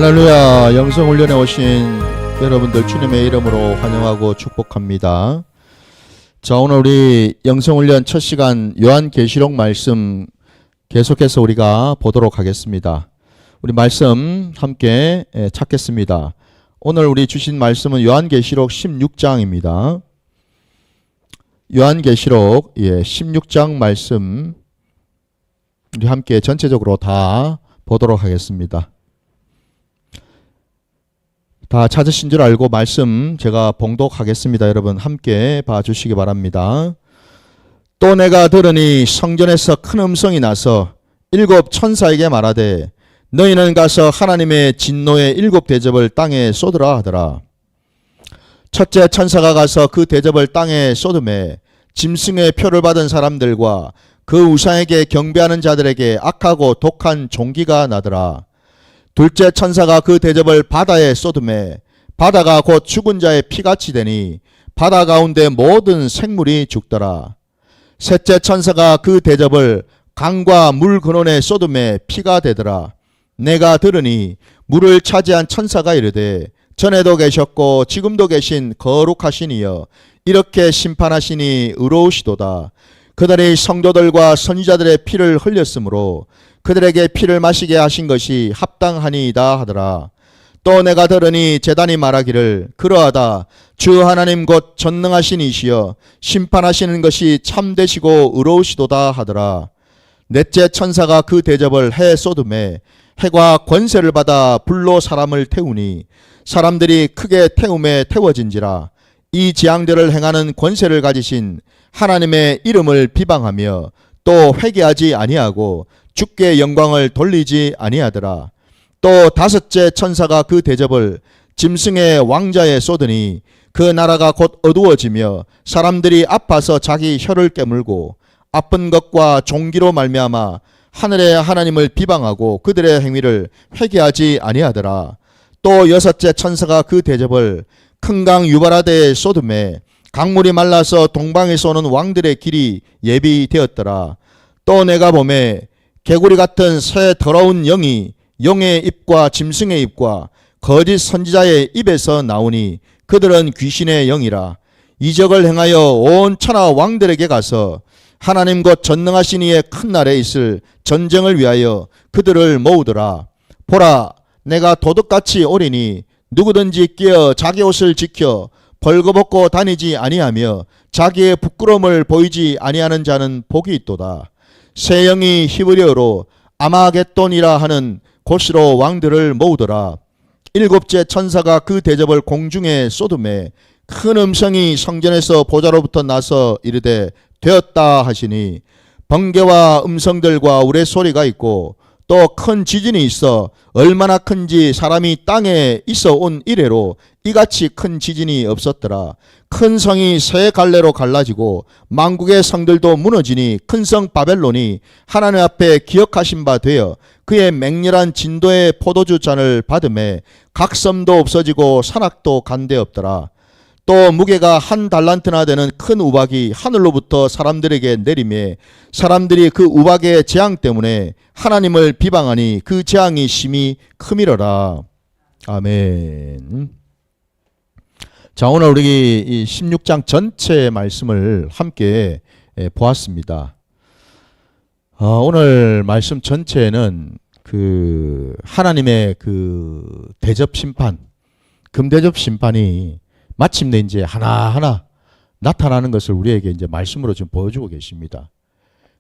할렐루야. 영성훈련에 오신 여러분들 주님의 이름으로 환영하고 축복합니다. 자, 오늘 우리 영성훈련 첫 시간 요한계시록 말씀 계속해서 우리가 보도록 하겠습니다. 우리 말씀 함께 찾겠습니다. 오늘 우리 주신 말씀은 요한계시록 16장입니다. 요한계시록 16장 말씀 우리 함께 전체적으로 다 보도록 하겠습니다. 다 찾으신 줄 알고 말씀 제가 봉독하겠습니다. 여러분 함께 봐주시기 바랍니다. 또 내가 들으니 성전에서 큰 음성이 나서 일곱 천사에게 말하되 너희는 가서 하나님의 진노의 일곱 대접을 땅에 쏟으라 하더라. 첫째 천사가 가서 그 대접을 땅에 쏟음에 짐승의 표를 받은 사람들과 그 우상에게 경배하는 자들에게 악하고 독한 종기가 나더라. 둘째 천사가 그 대접을 바다에 쏟음에 바다가 곧 죽은 자의 피같이 되니 바다 가운데 모든 생물이 죽더라. 셋째 천사가 그 대접을 강과 물 근원에 쏟음에 피가 되더라. 내가 들으니 물을 차지한 천사가 이르되 전에도 계셨고 지금도 계신 거룩하신 이여 이렇게 심판하시니 의로우시도다. 그들이 성도들과 선지자들의 피를 흘렸으므로 그들에게 피를 마시게 하신 것이 합당하니이다 하더라. 또 내가 들으니 제단이 말하기를 그러하다. 주 하나님 곧 전능하신 이시여 심판하시는 것이 참되시고 의로우시도다 하더라. 넷째 천사가 그 대접을 해 쏟음에 해가 권세를 받아 불로 사람을 태우니 사람들이 크게 태움에 태워진지라. 이 재앙들을 행하는 권세를 가지신 하나님의 이름을 비방하며 또 회개하지 아니하고 주께 영광을 돌리지 아니하더라. 또 다섯째 천사가 그 대접을 짐승의 왕자에 쏟으니 그 나라가 곧 어두워지며 사람들이 아파서 자기 혀를 깨물고 아픈 것과 종기로 말미암아 하늘의 하나님을 비방하고 그들의 행위를 회개하지 아니하더라. 또 여섯째 천사가 그 대접을 큰 강 유바라데에 쏟음에 강물이 말라서 동방에서 오는 왕들의 길이 예비되었더라. 또 내가 보매 개구리 같은 새 더러운 영이 용의 입과 짐승의 입과 거짓 선지자의 입에서 나오니 그들은 귀신의 영이라. 이적을 행하여 온 천하 왕들에게 가서 하나님 곧 전능하신 이의 큰 날에 있을 전쟁을 위하여 그들을 모으더라. 보라, 내가 도둑같이 오리니 누구든지 끼어 자기 옷을 지켜 벌거벗고 다니지 아니하며 자기의 부끄러움을 보이지 아니하는 자는 복이 있도다. 새 영이 히브리어로 아마겟돈이라 하는 곳으로 왕들을 모으더라. 일곱째 천사가 그 대접을 공중에 쏟음에 큰 음성이 성전에서 보좌로부터 나서 이르되 되었다 하시니 번개와 음성들과 우레소리가 있고 또 큰 지진이 있어 얼마나 큰지 사람이 땅에 있어 온 이래로 이같이 큰 지진이 없었더라. 큰 성이 세 갈래로 갈라지고 만국의 성들도 무너지니 큰 성 바벨론이 하나님 앞에 기억하신 바 되어 그의 맹렬한 진도의 포도주 잔을 받음에 각 섬도 없어지고 산악도 간데 없더라. 또 무게가 한 달란트나 되는 큰 우박이 하늘로부터 사람들에게 내리매 사람들이 그 우박의 재앙 때문에 하나님을 비방하니 그 재앙이 심히 크미러라. 아멘. 자, 오늘 우리 이 16장 전체 말씀을 함께 보았습니다. 오늘 말씀 전체는 그 하나님의 그 대접 심판, 금대접 심판이 마침내 이제 하나하나 나타나는 것을 우리에게 이제 말씀으로 지금 보여주고 계십니다.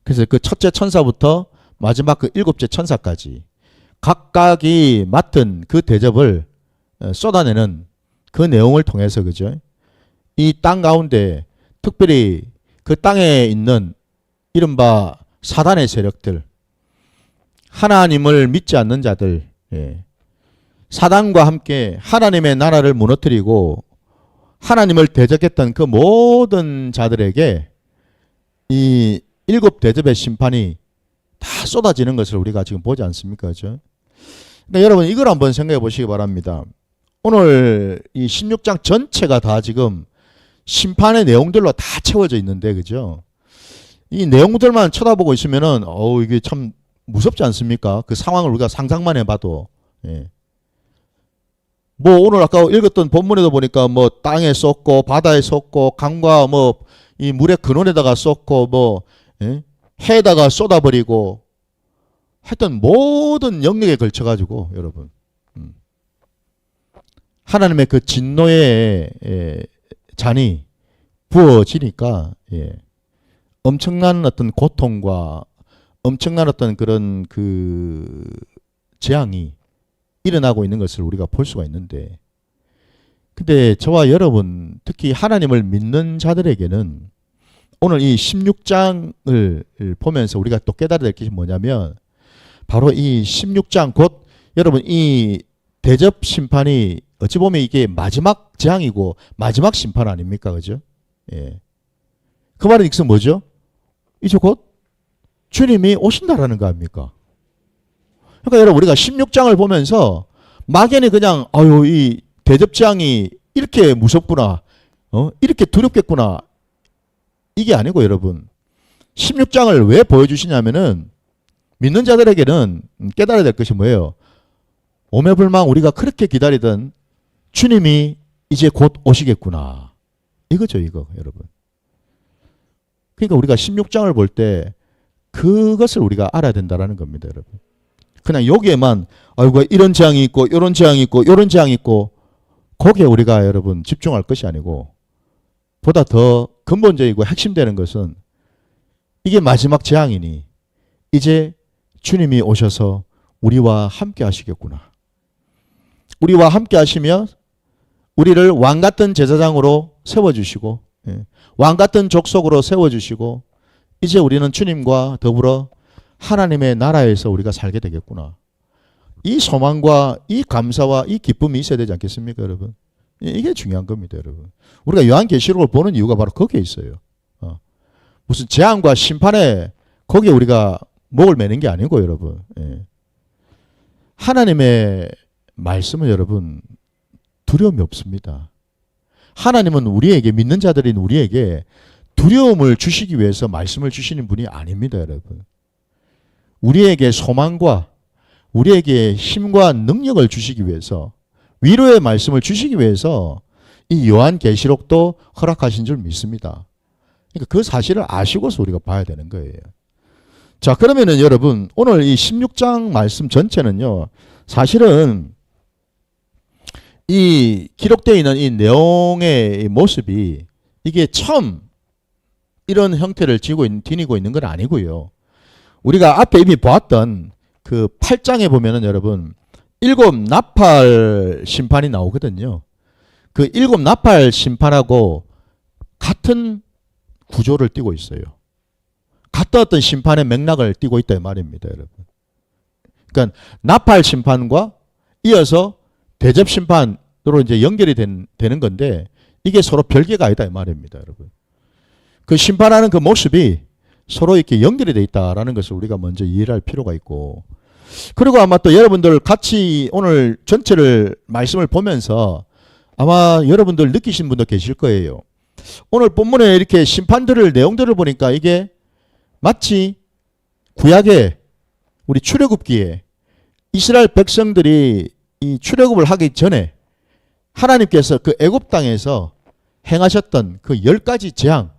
그래서 그 첫째 천사부터 마지막 그 일곱째 천사까지 각각이 맡은 그 대접을 쏟아내는 그 내용을 통해서 그죠? 이 땅 가운데 특별히 그 땅에 있는 이른바 사단의 세력들, 하나님을 믿지 않는 자들, 사단과 함께 하나님의 나라를 무너뜨리고 하나님을 대적했던 그 모든 자들에게 이 일곱 대접의 심판이 다 쏟아지는 것을 우리가 지금 보지 않습니까? 그렇죠? 그러니까 여러분 이걸 한번 생각해 보시기 바랍니다. 오늘 이 16장 전체가 다 지금 심판의 내용들로 다 채워져 있는데 그죠? 이 내용들만 쳐다보고 있으면은 이게 참 무섭지 않습니까? 그 상황을 우리가 상상만 해봐도. 예. 뭐 오늘 아까 읽었던 본문에도 보니까 뭐 땅에 쏟고 바다에 쏟고 강과 뭐 이 물의 근원에다가 쏟고 뭐 예? 해에다가 쏟아버리고 하여튼 모든 영역에 걸쳐가지고 여러분 하나님의 그 진노의 잔이 부어지니까 엄청난 어떤 고통과 엄청난 어떤 그런 그 재앙이 일어나고 있는 것을 우리가 볼 수가 있는데, 근데 저와 여러분 특히 하나님을 믿는 자들에게는 오늘 이 16장을 보면서 우리가 또 깨달아야 될 것이 뭐냐면 바로 이 16장 곧 여러분 이 대접 심판이 어찌 보면 이게 마지막 재앙이고 마지막 심판 아닙니까? 그죠? 예. 그 말은 이것은 뭐죠? 이제 곧 주님이 오신다라는 거 아닙니까? 그러니까 여러분 우리가 16장을 보면서 막연히 그냥 아유 이 대접 재앙이 이렇게 무섭구나, 이렇게 두렵겠구나, 이게 아니고 여러분 16장을 왜 보여주시냐면은 믿는 자들에게는 깨달아야 될 것이 뭐예요? 오매불망 우리가 그렇게 기다리던 주님이 이제 곧 오시겠구나, 이거죠 이거 여러분. 그러니까 우리가 16장을 볼 때 그것을 우리가 알아야 된다는 겁니다 여러분. 그냥 여기에만 아이고 이런 재앙이 있고 이런 재앙이 있고 이런 재앙이 있고 거기에 우리가 여러분 집중할 것이 아니고 보다 더 근본적이고 핵심되는 것은 이게 마지막 재앙이니 이제 주님이 오셔서 우리와 함께 하시겠구나. 우리와 함께 하시며 우리를 왕같은 제사장으로 세워주시고 왕같은 족속으로 세워주시고 이제 우리는 주님과 더불어 하나님의 나라에서 우리가 살게 되겠구나. 이 소망과 이 감사와 이 기쁨이 있어야 되지 않겠습니까 여러분? 이게 중요한 겁니다 여러분. 우리가 요한계시록을 보는 이유가 바로 거기에 있어요. 무슨 재앙과 심판에 거기에 우리가 목을 매는 게 아니고 여러분, 하나님의 말씀은 여러분 두려움이 없습니다. 하나님은 우리에게, 믿는 자들인 우리에게 두려움을 주시기 위해서 말씀을 주시는 분이 아닙니다 여러분. 우리에게 소망과 우리에게 힘과 능력을 주시기 위해서, 위로의 말씀을 주시기 위해서 이 요한계시록도 허락하신 줄 믿습니다. 그러니까 그 사실을 아시고서 우리가 봐야 되는 거예요. 자, 그러면은 여러분 오늘 이 16장 말씀 전체는요 사실은 이 기록되어 있는 이 내용의 모습이 이게 처음 이런 형태를 지니고 있는 건 아니고요. 우리가 앞에 이미 보았던 그 8장에 보면은 여러분 7 나팔 심판이 나오거든요. 그 7 나팔 심판하고 같은 구조를 띠고 있어요. 같은 어떤 심판의 맥락을 띠고 있다 이 말입니다 여러분. 그러니까 나팔 심판과 이어서 대접 심판으로 이제 연결이 되는 건데 이게 서로 별개가 아니다 이 말입니다 여러분. 그 심판하는 그 모습이 서로 이렇게 연결이 되어 있다라는 것을 우리가 먼저 이해를 할 필요가 있고, 그리고 아마 또 여러분들 같이 오늘 전체를 말씀을 보면서 아마 여러분들 느끼신 분도 계실 거예요. 오늘 본문에 이렇게 심판들을 내용들을 보니까 이게 마치 구약의 우리 출애굽기에 이스라엘 백성들이 이 출애굽을 하기 전에 하나님께서 그 애굽 땅에서 행하셨던 그 10가지 재앙,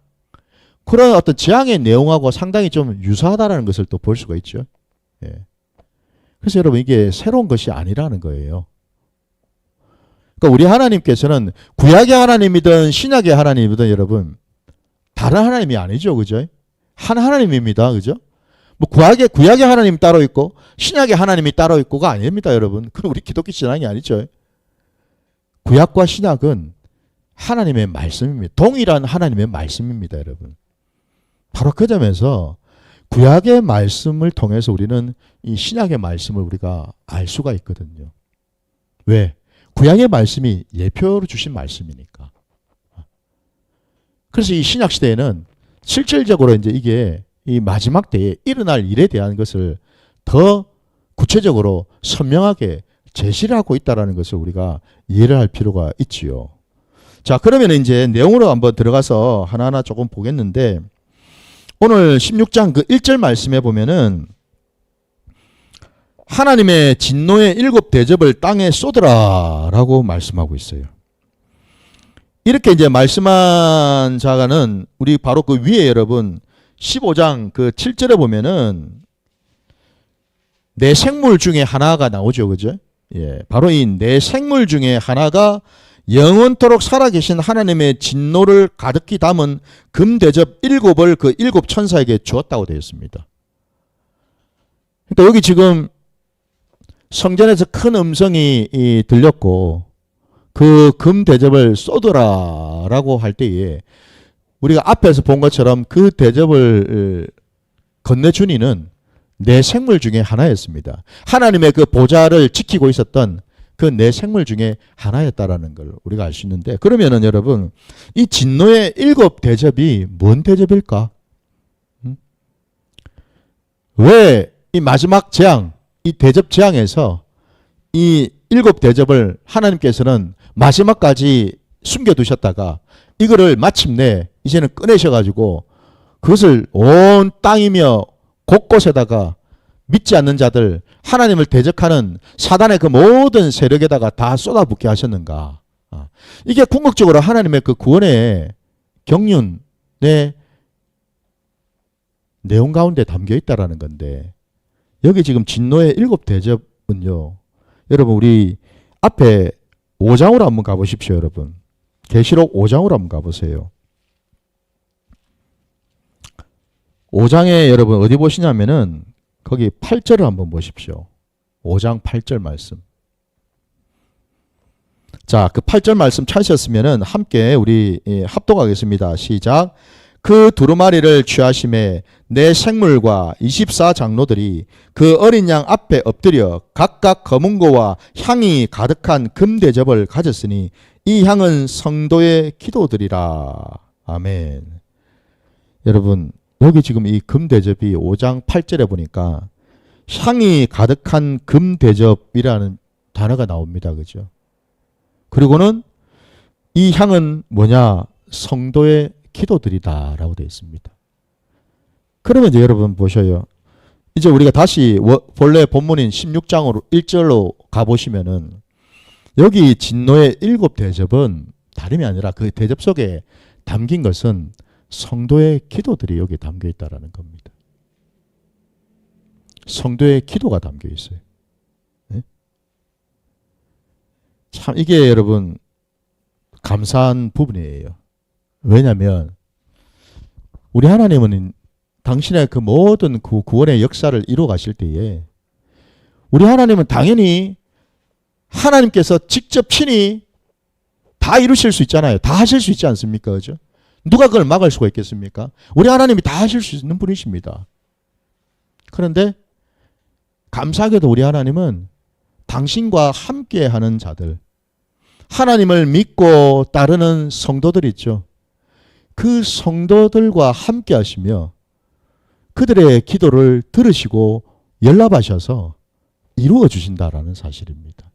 그런 어떤 재앙의 내용하고 상당히 좀 유사하다는 것을 또 볼 수가 있죠. 그래서 여러분 이게 새로운 것이 아니라는 거예요. 그러니까 우리 하나님께서는 구약의 하나님이든 신약의 하나님이든 여러분 다른 하나님이 아니죠. 그죠? 한 하나님입니다. 그죠? 뭐 구약의 하나님 따로 있고 신약의 하나님이 따로 있고가 아닙니다. 여러분. 그건 우리 기독교 신앙이 아니죠. 구약과 신약은 하나님의 말씀입니다. 동일한 하나님의 말씀입니다. 여러분. 바로 그 점에서 구약의 말씀을 통해서 우리는 이 신약의 말씀을 우리가 알 수가 있거든요. 왜? 구약의 말씀이 예표로 주신 말씀이니까. 그래서 이 신약 시대에는 실질적으로 이제 이게 이 마지막 때에 일어날 일에 대한 것을 더 구체적으로 선명하게 제시를 하고 있다는 것을 우리가 이해를 할 필요가 있지요. 자, 그러면 이제 내용으로 한번 들어가서 하나하나 조금 보겠는데, 오늘 16장 그 1절 말씀에 보면은 하나님의 진노의 7대접을 땅에 쏟으라 라고 말씀하고 있어요. 이렇게 이제 말씀한 자가는 우리 바로 그 위에 여러분 15장 그 7절에 보면은 내 생물 중에 하나가 나오죠. 그죠? 예. 바로 이 내 생물 중에 하나가 영원토록 살아계신 하나님의 진노를 가득히 담은 금대접 7을 그 7천사에게 주었다고 되어 있습니다. 그러니까 여기 지금 성전에서 큰 음성이 들렸고 그 금대접을 쏟으라라고 할 때에 우리가 앞에서 본 것처럼 그 대접을 건네준 이는 내 생물 중에 하나였습니다. 하나님의 그 보좌를 지키고 있었던 그 내 생물 중에 하나였다라는 걸 우리가 알 수 있는데, 그러면은 여러분 이 진노의 7대접이 뭔 대접일까? 왜 이 마지막 재앙, 이 대접 재앙에서 이 7대접을 하나님께서는 마지막까지 숨겨두셨다가 이거를 마침내 이제는 꺼내셔가지고 그것을 온 땅이며 곳곳에다가 믿지 않는 자들, 하나님을 대적하는 사단의 그 모든 세력에다가 다 쏟아붓게 하셨는가? 이게 궁극적으로 하나님의 그 구원의 경륜의 내용 가운데 담겨 있다라는 건데, 여기 지금 진노의 7대접은요, 여러분 우리 앞에 5장으로 한번 가보십시오. 여러분 계시록 5장으로 한번 가보세요. 5장에 여러분 어디 보시냐면은 거기 8절을 한번 보십시오. 5장 8절 말씀. 자, 그 8절 말씀 찾으셨으면은 함께 우리 합독하겠습니다. 시작. 그 두루마리를 취하심에 내 생물과 24장로들이 그 어린 양 앞에 엎드려 각각 검은고와 향이 가득한 금대접을 가졌으니 이 향은 성도의 기도들이라. 아멘. 여러분 여기 지금 이 금대접이 5장 8절에 보니까 향이 가득한 금대접이라는 단어가 나옵니다. 그죠? 그리고는 이 향은 뭐냐? 성도의 기도들이다 라고 되어 있습니다. 그러면 이제 여러분 보셔요. 이제 우리가 다시 본래 본문인 16장으로 1절로 가보시면은 여기 진노의 7대접은 다름이 아니라 그 대접 속에 담긴 것은 성도의 기도들이 여기 담겨 있다라는 겁니다. 성도의 기도가 담겨 있어요. 네? 참 이게 여러분 감사한 부분이에요. 왜냐하면 우리 하나님은 당신의 그 모든 그 구원의 역사를 이루어 가실 때에 우리 하나님은 당연히 하나님께서 직접 친히 다 이루실 수 있잖아요. 다 하실 수 있지 않습니까? 그죠? 누가 그걸 막을 수가 있겠습니까? 우리 하나님이 다 하실 수 있는 분이십니다. 그런데 감사하게도 우리 하나님은 당신과 함께하는 자들, 하나님을 믿고 따르는 성도들 있죠. 그 성도들과 함께 하시며 그들의 기도를 들으시고 연락하셔서 이루어 주신다라는 사실입니다.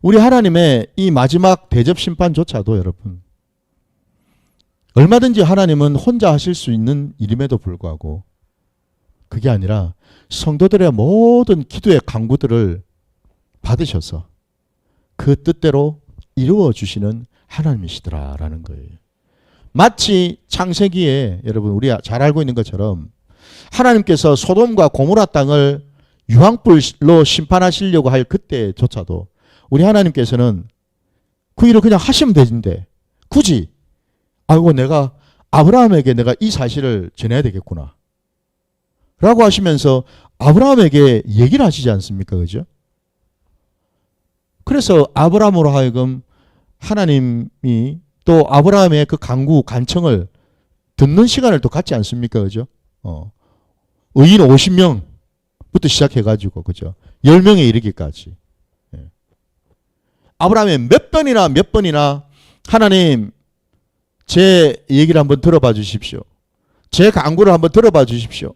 우리 하나님의 이 마지막 대접 심판조차도 여러분 얼마든지 하나님은 혼자 하실 수 있는 일임에도 불구하고 그게 아니라 성도들의 모든 기도의 간구들을 받으셔서 그 뜻대로 이루어 주시는 하나님이시더라라는 거예요. 마치 창세기에 여러분 우리가 잘 알고 있는 것처럼 하나님께서 소돔과 고모라 땅을 유황불로 심판하시려고 할 그때조차도 우리 하나님께서는 그 일을 그냥 하시면 되는데 굳이 아이고 내가 아브라함에게 내가 이 사실을 전해야 되겠구나 라고 하시면서 아브라함에게 얘기를 하시지 않습니까? 그죠? 그래서 아브라함으로 하여금 하나님이 또 아브라함의 그 간구, 간청을 듣는 시간을 또 갖지 않습니까? 그죠? 의인 50명부터 시작해가지고, 그죠? 10명에 이르기까지. 예. 아브라함이 몇 번이나 하나님, 제 얘기를 한번 들어봐 주십시오. 제 간구를 한번 들어봐 주십시오.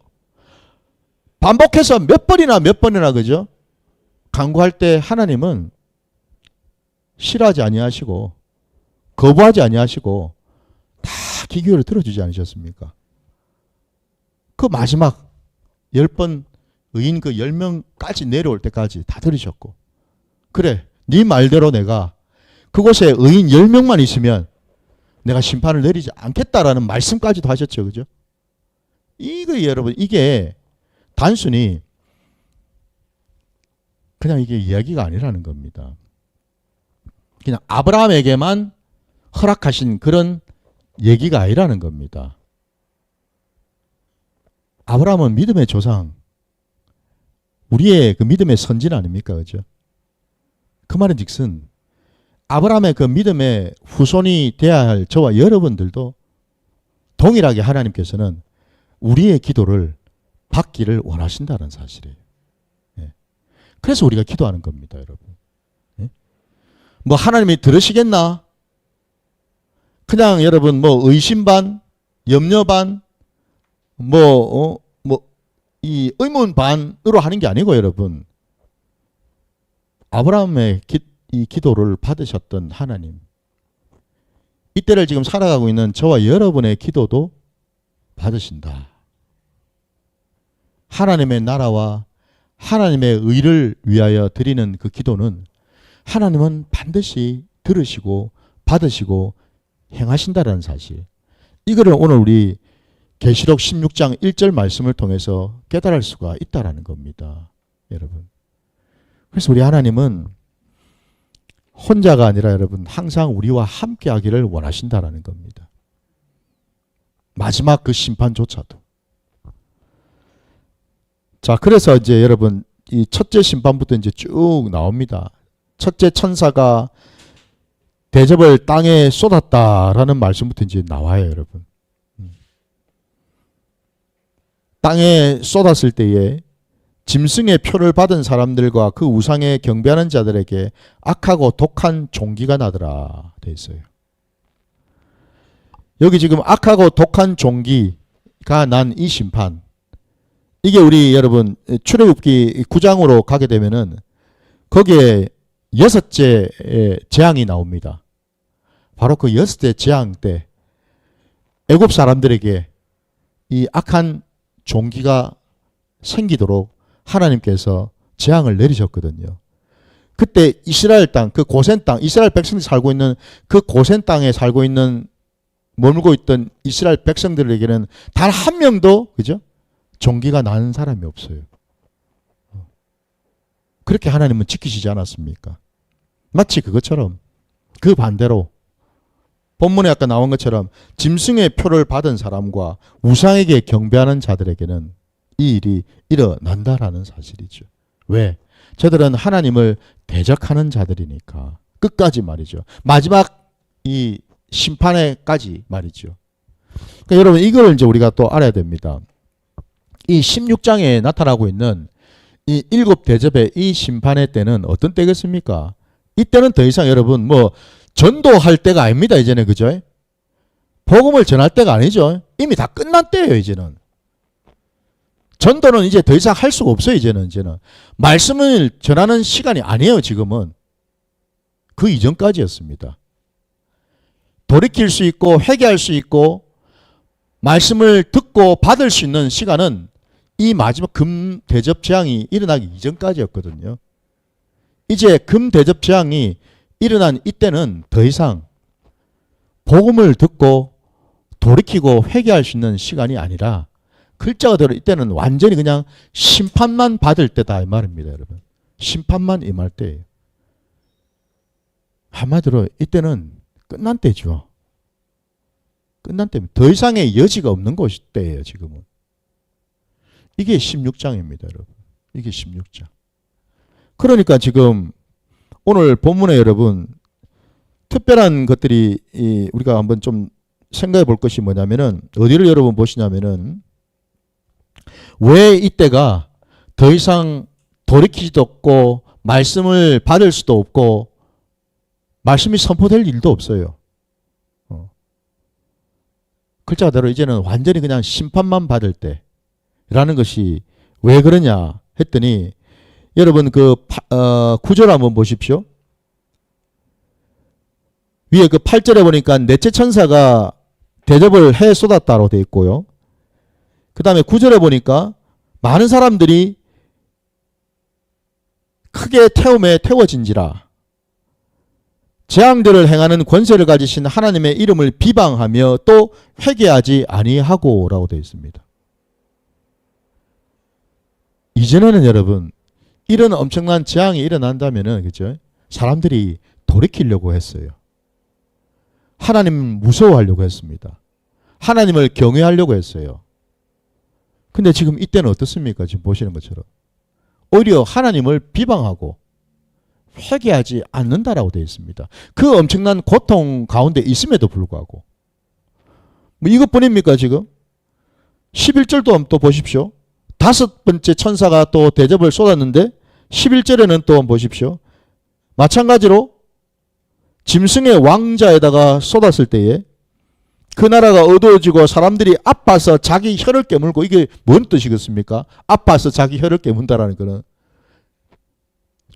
반복해서 몇 번이나, 그죠? 간구할 때 하나님은 싫어하지 아니하시고, 거부하지 아니하시고 다 귀 기울여 들어주지 않으셨습니까? 그 마지막 10번 의인 그 10명까지 내려올 때까지 다 들으셨고, 그래 네 말대로 내가 그곳에 의인 10명만 있으면 내가 심판을 내리지 않겠다라는 말씀까지도 하셨죠. 그죠? 이거 여러분, 이게 단순히 그냥 이게 이야기가 아니라는 겁니다. 그냥 아브라함에게만 허락하신 그런 얘기가 아니라는 겁니다. 아브라함은 믿음의 조상, 우리의 그 믿음의 선진 아닙니까? 그죠? 그 말은 즉슨 아브라함의 그 믿음의 후손이 되어야 할 저와 여러분들도 동일하게 하나님께서는 우리의 기도를 받기를 원하신다는 사실이에요. 예. 그래서 우리가 기도하는 겁니다, 여러분. 예? 뭐 하나님이 들으시겠나? 그냥 여러분 뭐 의심 반, 염려 반, 이 의문 반으로 하는 게 아니고 여러분, 아브라함의 이 기도를 받으셨던 하나님, 이때를 지금 살아가고 있는 저와 여러분의 기도도 받으신다. 하나님의 나라와 하나님의 의를 위하여 드리는 그 기도는 하나님은 반드시 들으시고 받으시고 행하신다는 사실, 이거를 오늘 우리 계시록 16장 1절 말씀을 통해서 깨달을 수가 있다라는 겁니다, 여러분. 그래서 우리 하나님은 혼자가 아니라 여러분 항상 우리와 함께 하기를 원하신다라는 겁니다. 마지막 그 심판조차도. 자, 그래서 이제 여러분 이 첫째 심판부터 이제 쭉 나옵니다. 첫째 천사가 대접을 땅에 쏟았다라는 말씀부터 이제 나와요, 여러분. 땅에 쏟았을 때에 짐승의 표를 받은 사람들과 그 우상에 경배하는 자들에게 악하고 독한 종기가 나더라 돼 있어요. 여기 지금 악하고 독한 종기가 난 이 심판, 이게 우리 여러분 출애굽기 9장으로 가게 되면은 거기에 6째 재앙이 나옵니다. 바로 그 6째 재앙 때 애굽 사람들에게 이 악한 종기가 생기도록 하나님께서 재앙을 내리셨거든요. 그때 이스라엘 땅, 그 고센 땅, 이스라엘 백성들이 살고 있는 그 고센 땅에 살고 있는, 머물고 있던 이스라엘 백성들에게는 단 한 명도, 그죠? 종기가 나는 사람이 없어요. 그렇게 하나님은 지키시지 않았습니까? 마치 그것처럼, 그 반대로 본문에 아까 나온 것처럼 짐승의 표를 받은 사람과 우상에게 경배하는 자들에게는 이 일이 일어난다라는 사실이죠. 왜? 저들은 하나님을 대적하는 자들이니까. 끝까지 말이죠. 마지막 이 심판에까지 말이죠. 그러니까 여러분 이걸 이제 우리가 또 알아야 됩니다. 이 16장에 나타나고 있는 이 7 대접의 이 심판의 때는 어떤 때겠습니까? 이때는 더 이상 여러분 뭐 전도할 때가 아닙니다, 이제는. 그죠? 복음을 전할 때가 아니죠. 이미 다 끝난 때예요, 이제는. 전도는 이제 더 이상 할 수가 없어요, 이제는. 말씀을 전하는 시간이 아니에요, 지금은. 그 이전까지였습니다. 돌이킬 수 있고 회개할 수 있고 말씀을 듣고 받을 수 있는 시간은 이 마지막 금 대접 재앙이 일어나기 이전까지였거든요. 이제 금 대접 재앙이 일어난 이때는 더 이상 복음을 듣고 돌이키고 회개할 수 있는 시간이 아니라 글자가 대로 이때는 완전히 그냥 심판만 받을 때다 이 말입니다, 여러분. 심판만 임할 때예요. 한마디로 이때는 끝난 때죠. 끝난 때면 더 이상의 여지가 없는 것이 때예요, 지금은. 이게 16장입니다, 여러분. 이게 16장. 그러니까 지금 오늘 본문에 여러분 특별한 것들이 우리가 한번 좀 생각해 볼 것이 뭐냐면은, 어디를 여러분 보시냐면은, 왜 이때가 더 이상 돌이키지도 없고 말씀을 받을 수도 없고 말씀이 선포될 일도 없어요. 글자대로 이제는 완전히 그냥 심판만 받을 때라는 것이 왜 그러냐 했더니, 여러분 그 9절 한번 보십시오. 위에 그 8절에 보니까 넷째 천사가 대접을 해 쏟았다로 되어 있고요. 그 다음에 9절에 보니까 많은 사람들이 크게 태움에 태워진지라. 재앙들을 행하는 권세를 가지신 하나님의 이름을 비방하며 또 회개하지 아니하고 라고 되어 있습니다. 이전에는 여러분 이런 엄청난 재앙이 일어난다면은 그죠? 사람들이 돌이키려고 했어요. 하나님을 무서워하려고 했습니다. 하나님을 경외하려고 했어요. 근데 지금 이때는 어떻습니까? 지금 보시는 것처럼 오히려 하나님을 비방하고 회개하지 않는다라고 되어 있습니다. 그 엄청난 고통 가운데 있음에도 불구하고 뭐 이것뿐입니까 지금? 11절도 또 보십시오. 다섯 번째 천사가 또 대접을 쏟았는데 11절에는 또 보십시오. 마찬가지로 짐승의 왕자에다가 쏟았을 때에 그 나라가 어두워지고 사람들이 아파서 자기 혀를 깨물고, 이게 뭔 뜻이겠습니까? 아파서 자기 혀를 깨문다라는 거는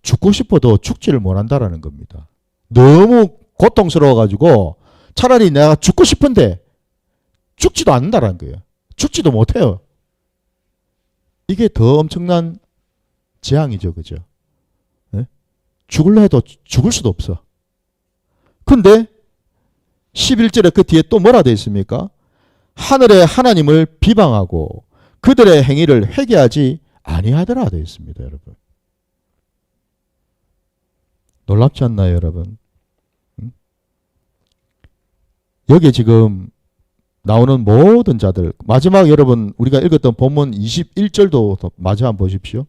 죽고 싶어도 죽지를 못한다라는 겁니다. 너무 고통스러워가지고 차라리 내가 죽고 싶은데 죽지도 않는다라는 거예요. 죽지도 못해요. 이게 더 엄청난 재앙이죠. 그죠? 네? 죽을라 해도 죽을 수도 없어. 근데 11절에 그 뒤에 또 뭐라 되어 있습니까? 하늘의 하나님을 비방하고 그들의 행위를 회개하지 아니하더라 되어 있습니다. 여러분. 놀랍지 않나요, 여러분? 여기 지금 나오는 모든 자들, 마지막 여러분 우리가 읽었던 본문 21절도 마저 한번 보십시오.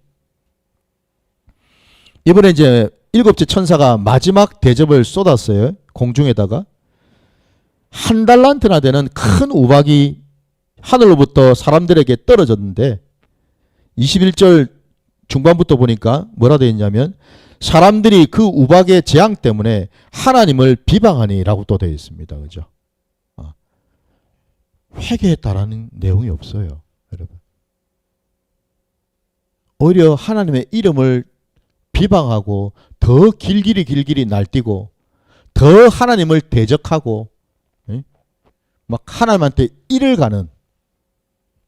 이번에 이제 일곱째 천사가 마지막 대접을 쏟았어요. 공중에다가 한 달란트나 되는 큰 우박이 하늘로부터 사람들에게 떨어졌는데 21절 중반부터 보니까 뭐라 되어 있냐면 사람들이 그 우박의 재앙 때문에 하나님을 비방하니라고 또 되어 있습니다. 그죠? 회개했다라는 내용이 없어요. 여러분. 오히려 하나님의 이름을 비방하고 더 길길이 날뛰고 더 하나님을 대적하고 막 하나님한테 일을 가는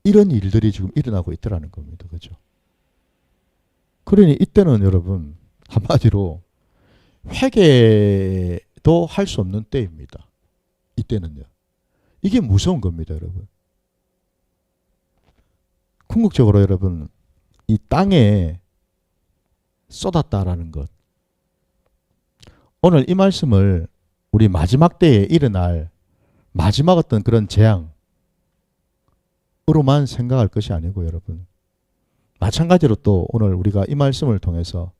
이런 일들이 지금 일어나고 있더라는 겁니다. 그죠? 그러니 이때는 여러분 한마디로 회개도 할 수 없는 때입니다. 이때는요. 이게 무서운 겁니다, 여러분. 궁극적으로 여러분 이 땅에 쏟았다라는 것. 오늘 이 말씀을 우리 마지막 때에 일어날 마지막 어떤 그런 재앙으로만 생각할 것이 아니고 여러분. 마찬가지로 또 오늘 우리가 이 말씀을 통해서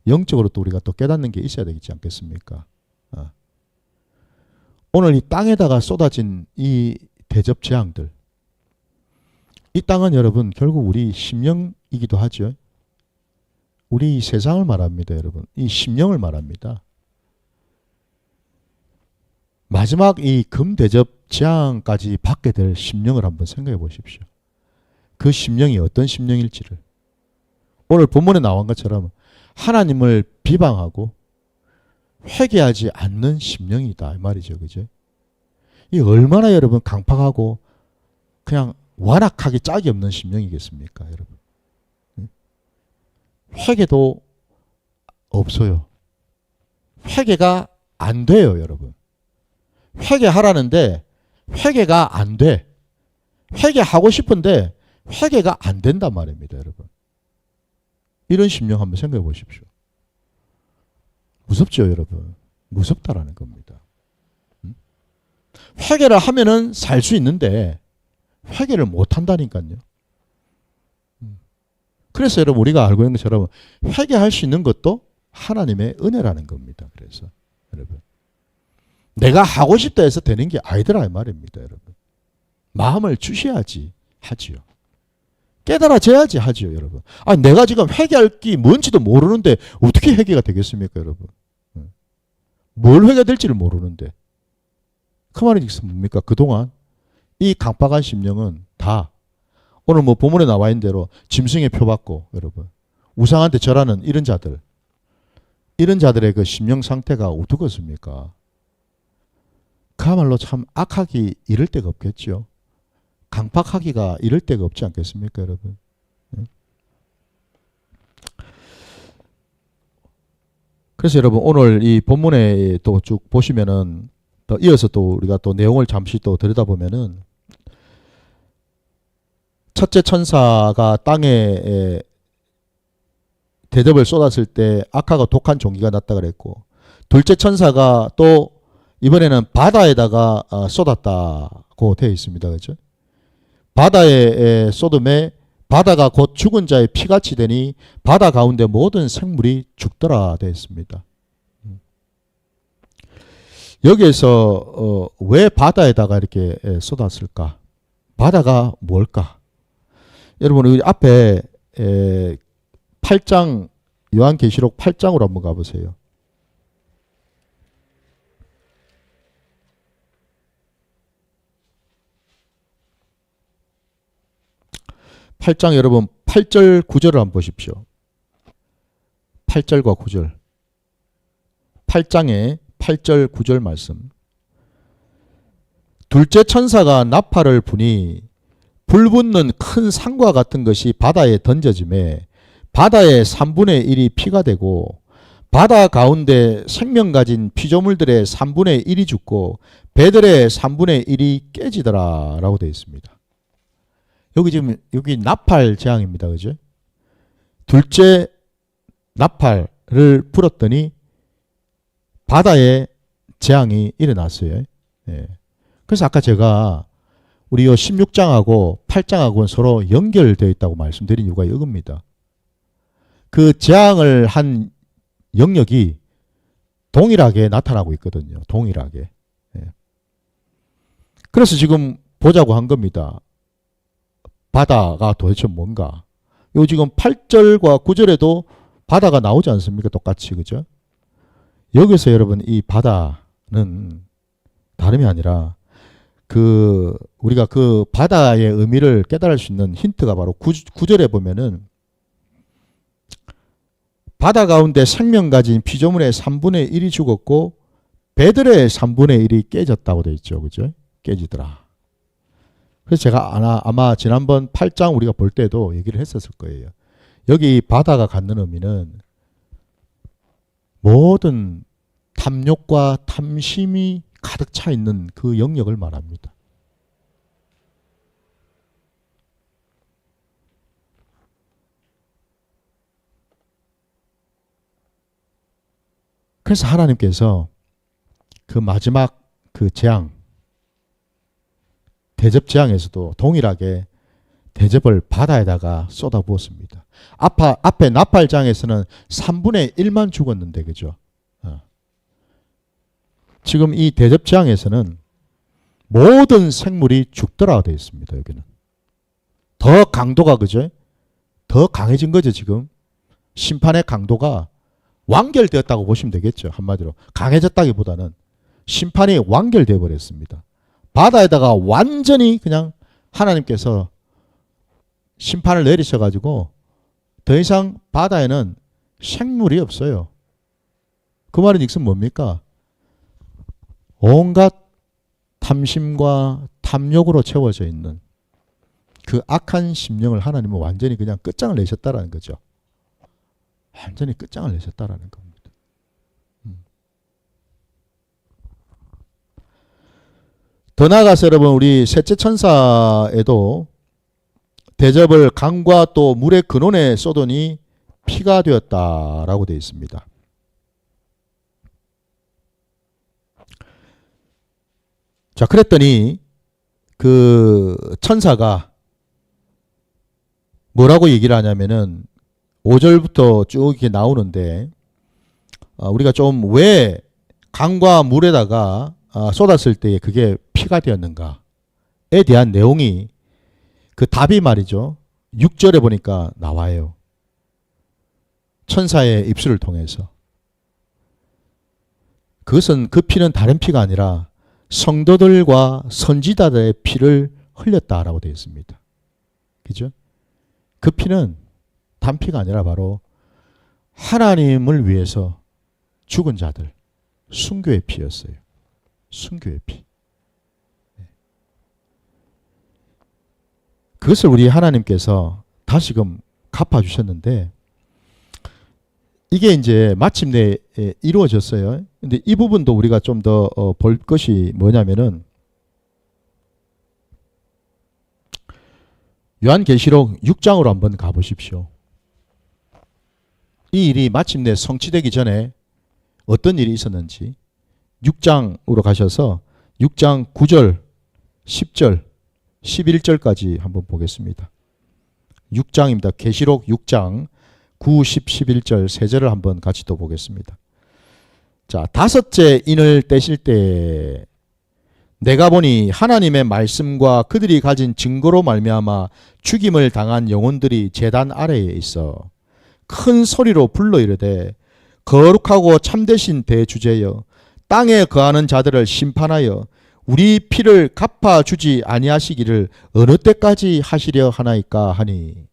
영적으로 또 우리가 또 깨닫는 게 있어야 되지 않겠습니까? 오늘 이 땅에다가 쏟아진 이 대접 재앙들. 이 땅은 여러분 결국 우리 심령이기도 하죠. 우리 세상을 말합니다, 여러분. 이 심령을 말합니다. 마지막 이 금대접 재앙까지 받게 될 심령을 한번 생각해 보십시오. 그 심령이 어떤 심령일지를. 오늘 본문에 나온 것처럼 하나님을 비방하고 회개하지 않는 심령이다 이 말이죠. 그죠? 이 얼마나 여러분 강팍하고 그냥 완악하게 짝이 없는 심령이겠습니까, 여러분? 회개도 없어요. 회개가 안 돼요, 여러분. 회개하라는데 회개가 안 돼. 회개하고 싶은데 회개가 안 된단 말입니다, 여러분. 이런 심령 한번 생각해 보십시오. 무섭죠, 여러분? 무섭다라는 겁니다. 회개를 하면은 살 수 있는데 회개를 못 한다니까요. 그래서 여러분 우리가 알고 있는 것처럼 회개할 수 있는 것도 하나님의 은혜라는 겁니다. 그래서 여러분 내가 하고 싶다 해서 되는 게 아니더라 이 말입니다, 여러분. 마음을 주셔야지 하지요. 깨달아져야지 하지요, 여러분. 아, 내가 지금 회개할 게 뭔지도 모르는데 어떻게 회개가 되겠습니까, 여러분? 뭘 회개될지를 모르는데. 그 말이 뭡니까? 그동안 이 강팍한 심령은 다 오늘 뭐 본문에 나와 있는 대로 짐승의 표 받고 여러분 우상한테 절하는 이런 자들의 그 심령 상태가 어떻겠습니까? 그야말로 참 악하기 이를 데가 없겠죠. 강팍하기가 이를 데가 없지 않겠습니까, 여러분? 그래서 여러분 오늘 이 본문에 또 쭉 보시면은 또 이어서 또 우리가 또 내용을 잠시 또 들여다보면은 첫째 천사가 땅에 대접을 쏟았을 때 악하고 독한 종기가 났다 그랬고, 둘째 천사가 또 이번에는 바다에다가 쏟았다고 되어 있습니다. 그렇죠? 바다에 쏟음에 바다가 곧 죽은 자의 피같이 되니 바다 가운데 모든 생물이 죽더라 되어 있습니다. 여기에서 왜 바다에다가 이렇게 쏟았을까? 바다가 뭘까? 여러분 우리 앞에 8장 요한계시록 8장으로 한번 가보세요. 8장 여러분 8절 9절을 한번 보십시오. 8절과 9절. 8장의 8절 9절 말씀. 둘째 천사가 나팔을 부니 불붙는 큰 산과 같은 것이 바다에 던져지매 바다의 3분의 1이 피가 되고 바다 가운데 생명 가진 피조물들의 3분의 1이 죽고 배들의 3분의 1이 깨지더라 라고 되어 있습니다. 여기 나팔 재앙입니다. 그죠? 둘째 나팔을 불었더니 바다에 재앙이 일어났어요. 예. 그래서 아까 제가 우리 요 16장하고 8장하고는 서로 연결되어 있다고 말씀드린 이유가 이겁니다. 그 재앙을 한 영역이 동일하게 나타나고 있거든요. 동일하게. 예. 그래서 지금 보자고 한 겁니다. 바다가 도대체 뭔가. 요 지금 8절과 9절에도 바다가 나오지 않습니까? 똑같이. 그죠? 여기서 여러분 이 바다는 다름이 아니라 우리가 그 바다의 의미를 깨달을 수 있는 힌트가 바로 9절에 보면은 바다 가운데 생명 가진 피조물의 3분의 1이 죽었고 배들의 3분의 1이 깨졌다고 되어 있죠. 그죠? 깨지더라. 그래서 제가 아마 지난번 8장 우리가 볼 때도 얘기를 했었을 거예요. 여기 바다가 갖는 의미는 모든 탐욕과 탐심이 가득 차 있는 그 영역을 말합니다. 그래서 하나님께서 그 마지막 그 재앙, 대접 재앙에서도 동일하게 대접을 바다에다가 쏟아부었습니다. 앞에 나팔장에서는 3분의 1만 죽었는데, 그죠? 지금 이 대접 재앙에서는 모든 생물이 죽더라 되어 있습니다. 여기는 더 강도가, 그죠? 더 강해진 거죠. 지금 심판의 강도가 완결되었다고 보시면 되겠죠. 한마디로 강해졌다기보다는 심판이 완결되어 버렸습니다. 바다에다가 완전히 그냥 하나님께서 심판을 내리셔가지고 더 이상 바다에는 생물이 없어요. 그 말은 즉슨 뭡니까? 온갖 탐심과 탐욕으로 채워져 있는 그 악한 심령을 하나님은 완전히 그냥 끝장을 내셨다라는 거죠. 완전히 끝장을 내셨다라는 겁니다. 더 나아가서 여러분 우리 셋째 천사에도 대접을 강과 또 물의 근원에 쏟으니 피가 되었다라고 되어 있습니다. 자, 그랬더니 그 천사가 뭐라고 얘기를 하냐면은 5절부터 쭉 이렇게 나오는데 우리가 좀 왜 강과 물에다가 쏟았을 때 그게 피가 되었는가에 대한 내용이 그 답이 말이죠. 6절에 보니까 나와요. 천사의 입술을 통해서. 그것은 그 피는 다른 피가 아니라 성도들과 선지자들의 피를 흘렸다라고 되어 있습니다. 그죠? 그 피는 단피가 아니라 바로 하나님을 위해서 죽은 자들, 순교의 피였어요. 순교의 피. 그것을 우리 하나님께서 다시금 갚아주셨는데 이게 이제 마침내 이루어졌어요. 근데 이 부분도 우리가 좀 더 볼 것이 뭐냐면은 요한계시록 6장으로 한번 가보십시오. 이 일이 마침내 성취되기 전에 어떤 일이 있었는지 6장으로 가셔서 6장 9절, 10절, 11절까지 한번 보겠습니다. 6장입니다. 계시록 6장 9, 10, 11절 세 절을 한번 같이 또 보겠습니다. 자, 다섯째 인을 떼실 때 내가 보니 하나님의 말씀과 그들이 가진 증거로 말미암아 죽임을 당한 영혼들이 제단 아래에 있어 큰 소리로 불러 이르되 거룩하고 참되신 대주제여 땅에 거하는 자들을 심판하여 우리 피를 갚아주지 아니하시기를 어느 때까지 하시려 하나이까 하니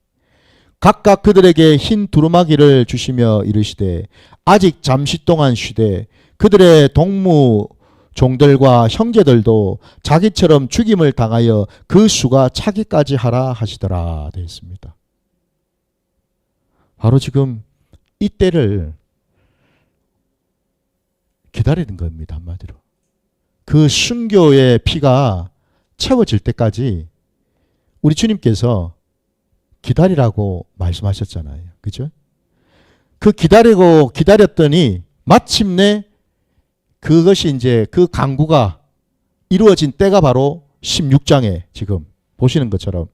각각 그들에게 흰 두루마기를 주시며 이르시되 아직 잠시 동안 쉬되 그들의 동무 종들과 형제들도 자기처럼 죽임을 당하여 그 수가 차기까지 하라 하시더라 되어 있습니다. 바로 지금 이때를 기다리는 겁니다. 한마디로. 그 순교의 피가 채워질 때까지 우리 주님께서 기다리라고 말씀하셨잖아요. 그죠? 그 기다렸더니 마침내 그것이 이제 그 강구가 이루어진 때가 바로 16장에 지금 보시는 것처럼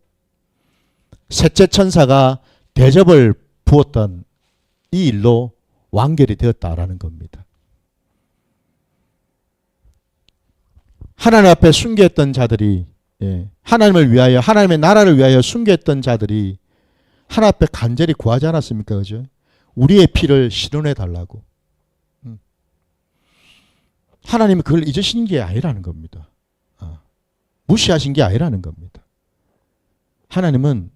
셋째 천사가 대접을 부었던 이 일로 완결이 되었다라는 겁니다. 하나님 앞에 순교했던 자들이 하나님을 위하여 하나님의 나라를 위하여 순교했던 자들이 하나님 앞에 간절히 구하지 않았습니까? 그죠? 우리의 피를 실현해 달라고. 하나님은 그걸 잊으신 게 아니라는 겁니다. 무시하신 게 아니라는 겁니다. 하나님은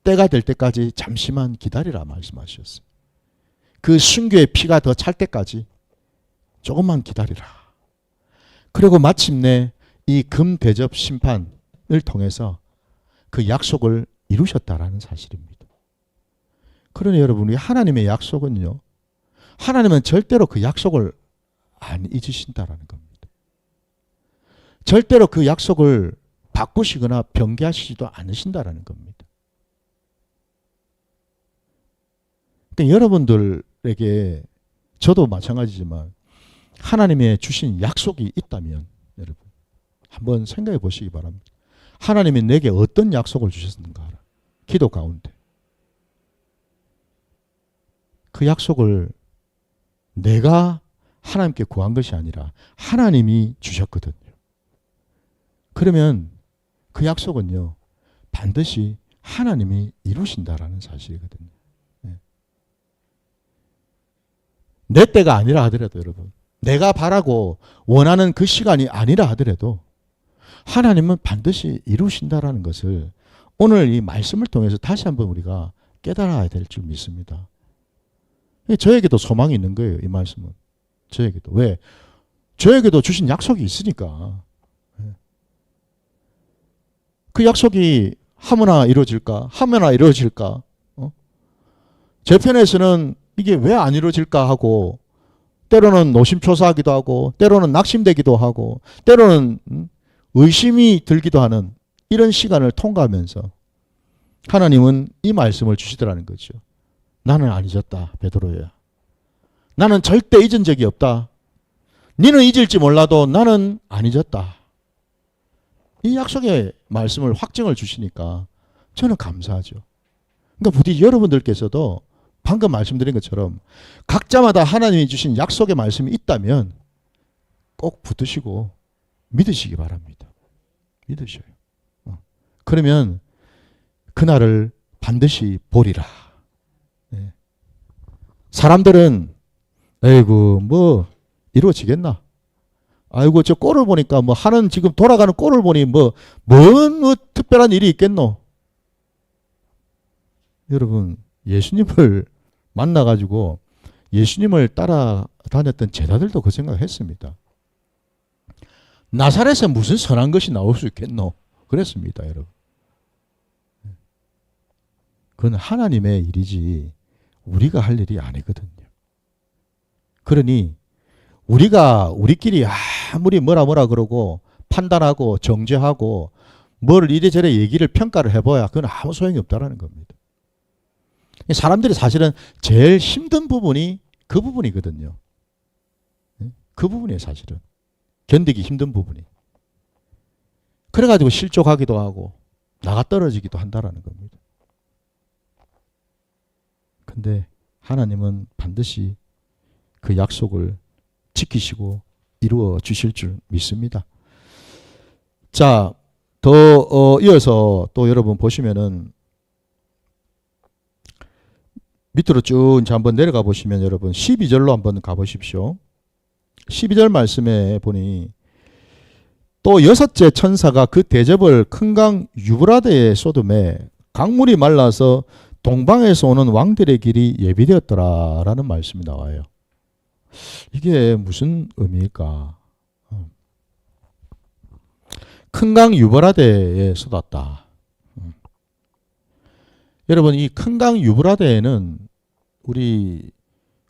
때가 될 때까지 잠시만 기다리라 말씀하셨어요. 그 순교의 피가 더 찰 때까지 조금만 기다리라. 그리고 마침내 이 금대접 심판을 통해서 그 약속을 이루셨다라는 사실입니다. 그러니 여러분, 우리 하나님의 약속은요, 하나님은 절대로 그 약속을 안 잊으신다라는 겁니다. 절대로 그 약속을 바꾸시거나 변개하시지도 않으신다라는 겁니다. 그러니까 여러분들에게 저도 마찬가지지만 하나님의 주신 약속이 있다면 여러분 한번 생각해 보시기 바랍니다. 하나님이 내게 어떤 약속을 주셨는가? 기도 가운데. 그 약속을 내가 하나님께 구한 것이 아니라 하나님이 주셨거든요. 그러면 그 약속은요, 반드시 하나님이 이루신다라는 사실이거든요. 내 때가 아니라 하더라도 여러분, 내가 바라고 원하는 그 시간이 아니라 하더라도 하나님은 반드시 이루신다라는 것을 오늘 이 말씀을 통해서 다시 한번 우리가 깨달아야 될 줄 믿습니다. 저에게도 소망이 있는 거예요, 이 말씀은. 저에게도. 왜? 저에게도 주신 약속이 있으니까. 그 약속이 하면 이루어질까? 하면 이루어질까? 제 편에서는 이게 왜 안 이루어질까 하고, 때로는 노심초사하기도 하고, 때로는 낙심되기도 하고, 때로는 의심이 들기도 하는 이런 시간을 통과하면서 하나님은 이 말씀을 주시더라는 거죠. 나는 안 잊었다, 베드로야. 나는 절대 잊은 적이 없다. 너는 잊을지 몰라도 나는 안 잊었다. 이 약속의 말씀을 확증을 주시니까 저는 감사하죠. 그러니까 부디 여러분들께서도 방금 말씀드린 것처럼 각자마다 하나님이 주신 약속의 말씀이 있다면 꼭 붙드시고 믿으시기 바랍니다. 믿으셔요. 그러면 그날을 반드시 보리라. 네. 사람들은 아이고 뭐 이루어지겠나? 아이고 저 꼴을 보니까 뭐 하는 지금 돌아가는 꼴을 보니 뭔 특별한 일이 있겠노? 여러분, 예수님을 만나가지고 예수님을 따라다녔던 제자들도 그 생각을 했습니다. 나사렛에 무슨 선한 것이 나올 수 있겠노? 그랬습니다, 여러분. 그건 하나님의 일이지 우리가 할 일이 아니거든요. 그러니 우리가 우리끼리 아무리 뭐라 그러고 판단하고 정죄하고 뭘 이래저래 얘기를 평가를 해봐야 그건 아무 소용이 없다라는 겁니다. 사람들이 사실은 제일 힘든 부분이 그 부분이거든요. 그 부분이에요, 사실은. 견디기 힘든 부분이. 그래가지고 실족하기도 하고 나가 떨어지기도 한다라는 겁니다. 근데 하나님은 반드시 그 약속을 지키시고 이루어 주실 줄 믿습니다. 자, 더 이어서 또 여러분 보시면은 밑으로 쭉 이제 한번 내려가 보시면 여러분 12절로 한번 가보십시오. 12절 말씀에 보니 또 여섯째 천사가 그 대접을 큰 강 유브라데에 쏟음에 강물이 말라서 동방에서 오는 왕들의 길이 예비되었더라라는 말씀이 나와요. 이게 무슨 의미일까? 큰 강 유브라데에 쏟았다. 여러분 이 큰 강 유브라데에는 우리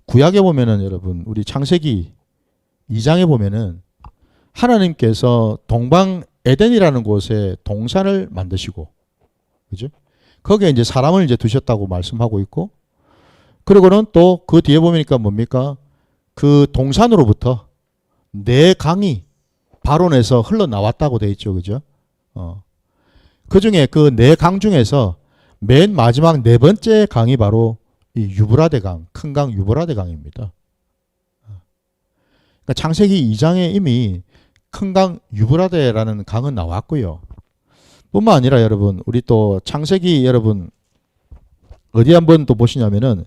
구약에 보면은 여러분 우리 창세기 2장에 보면은 하나님께서 동방 에덴이라는 곳에 동산을 만드시고, 그죠? 거기에 이제 사람을 이제 두셨다고 말씀하고 있고, 그리고는 또 그 뒤에 보니까 뭡니까? 그 동산으로부터 네 강이 발원해서 흘러나왔다고 돼 있죠, 그죠? 그 중에 그 네 강 중에서 맨 마지막 네 번째 강이 바로 이 유브라데 강, 큰 강 유브라데 강입니다. 그러니까 창세기 2장에 이미 큰 강 유브라데라는 강은 나왔고요. 뿐만 아니라 여러분 우리 또 창세기 여러분 어디 한번 또 보시냐면은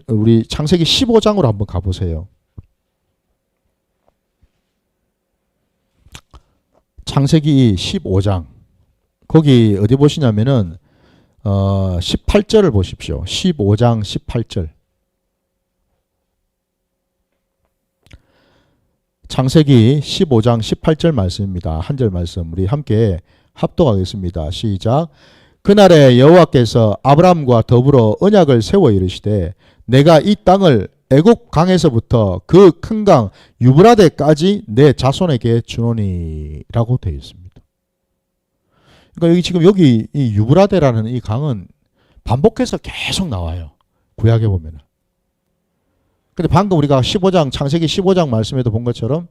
우리 창세기 15장으로 한번 가보세요. 창세기 15장 거기 어디 보시냐면은 18절을 보십시오. 15장 18절. 창세기 15장 18절 말씀입니다. 한 절 말씀 우리 함께 합독하겠습니다. 시작. 그날에 여호와께서 아브라함과 더불어 언약을 세워 이르시되 내가 이 땅을 애굽 강에서부터 그 큰 강 유브라데까지 내 자손에게 주노니라고 되어 있습니다. 그러니까 여기 지금 여기 이 유브라데라는 이 강은 반복해서 계속 나와요. 구약에 보면은. 근데 방금 우리가 15장 창세기 15장 말씀에도 본 것처럼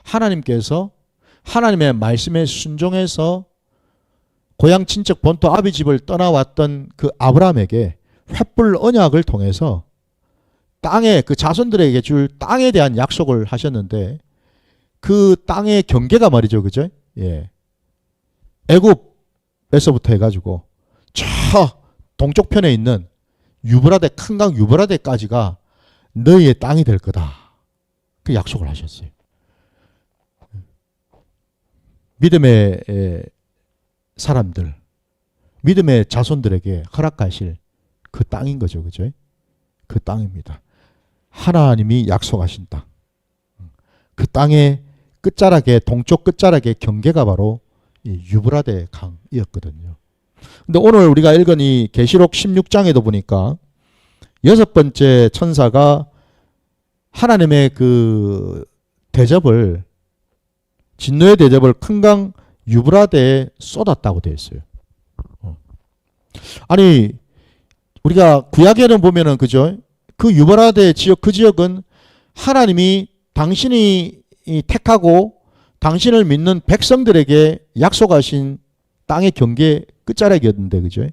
하나님께서 하나님의 말씀에 순종해서 고향 친척 본토 아비 집을 떠나왔던 그 아브라함에게 횃불 언약을 통해서 땅에 그 자손들에게 줄 땅에 대한 약속을 하셨는데 그 땅의 경계가 말이죠, 그죠? 예. 애굽에서부터 해가지고 저 동쪽 편에 있는 유브라데 큰 강 유브라데까지가 너희의 땅이 될 거다. 그 약속을 하셨어요. 믿음의 사람들, 믿음의 자손들에게 허락하실 그 땅인 거죠, 그죠? 그 땅입니다. 하나님이 약속하신 땅. 그 땅의 끝자락에 동쪽 끝자락의 경계가 바로 이 유브라데 강이었거든요. 근데 오늘 우리가 읽은 이 계시록 16장에도 보니까 여섯 번째 천사가 하나님의 그 대접을 진노의 대접을 큰 강 유브라데에 쏟았다고 되어 있어요. 아니 우리가 구약에는 보면은 그죠? 그 유브라데 지역 그 지역은 하나님이 당신이 택하고 당신을 믿는 백성들에게 약속하신 땅의 경계 끝자락이었는데 그죠?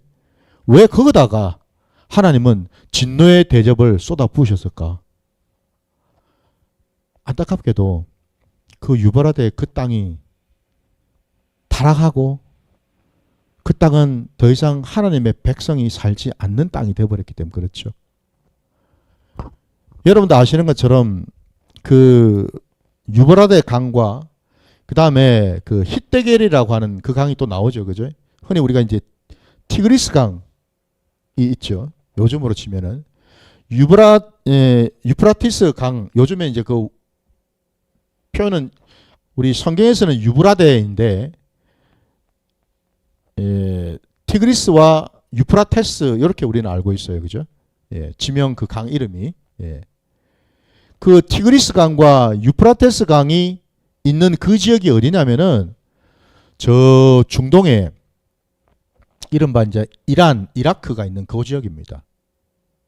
왜 거기다가 하나님은 진노의 대접을 쏟아 부으셨을까? 안타깝게도 그 유브라데 그 땅이 타락하고 그 땅은 더 이상 하나님의 백성이 살지 않는 땅이 되어버렸기 때문에 그렇죠. 여러분도 아시는 것처럼 그 유브라데 강과 그 다음에 그 히데겔이라고 하는 그 강이 또 나오죠, 그죠? 흔히 우리가 이제 티그리스 강이 있죠. 요즘으로 치면은 유프라티스 강, 요즘에 이제 그 표현은 우리 성경에서는 유브라데인데 티그리스와 유프라테스 이렇게 우리는 알고 있어요, 그죠? 예, 지명 그 강 이름이. 예. 그 티그리스 강과 유프라테스 강이 있는 그 지역이 어디냐면은 저 중동에 이른바 이제 이란, 이라크가 있는 그 지역입니다.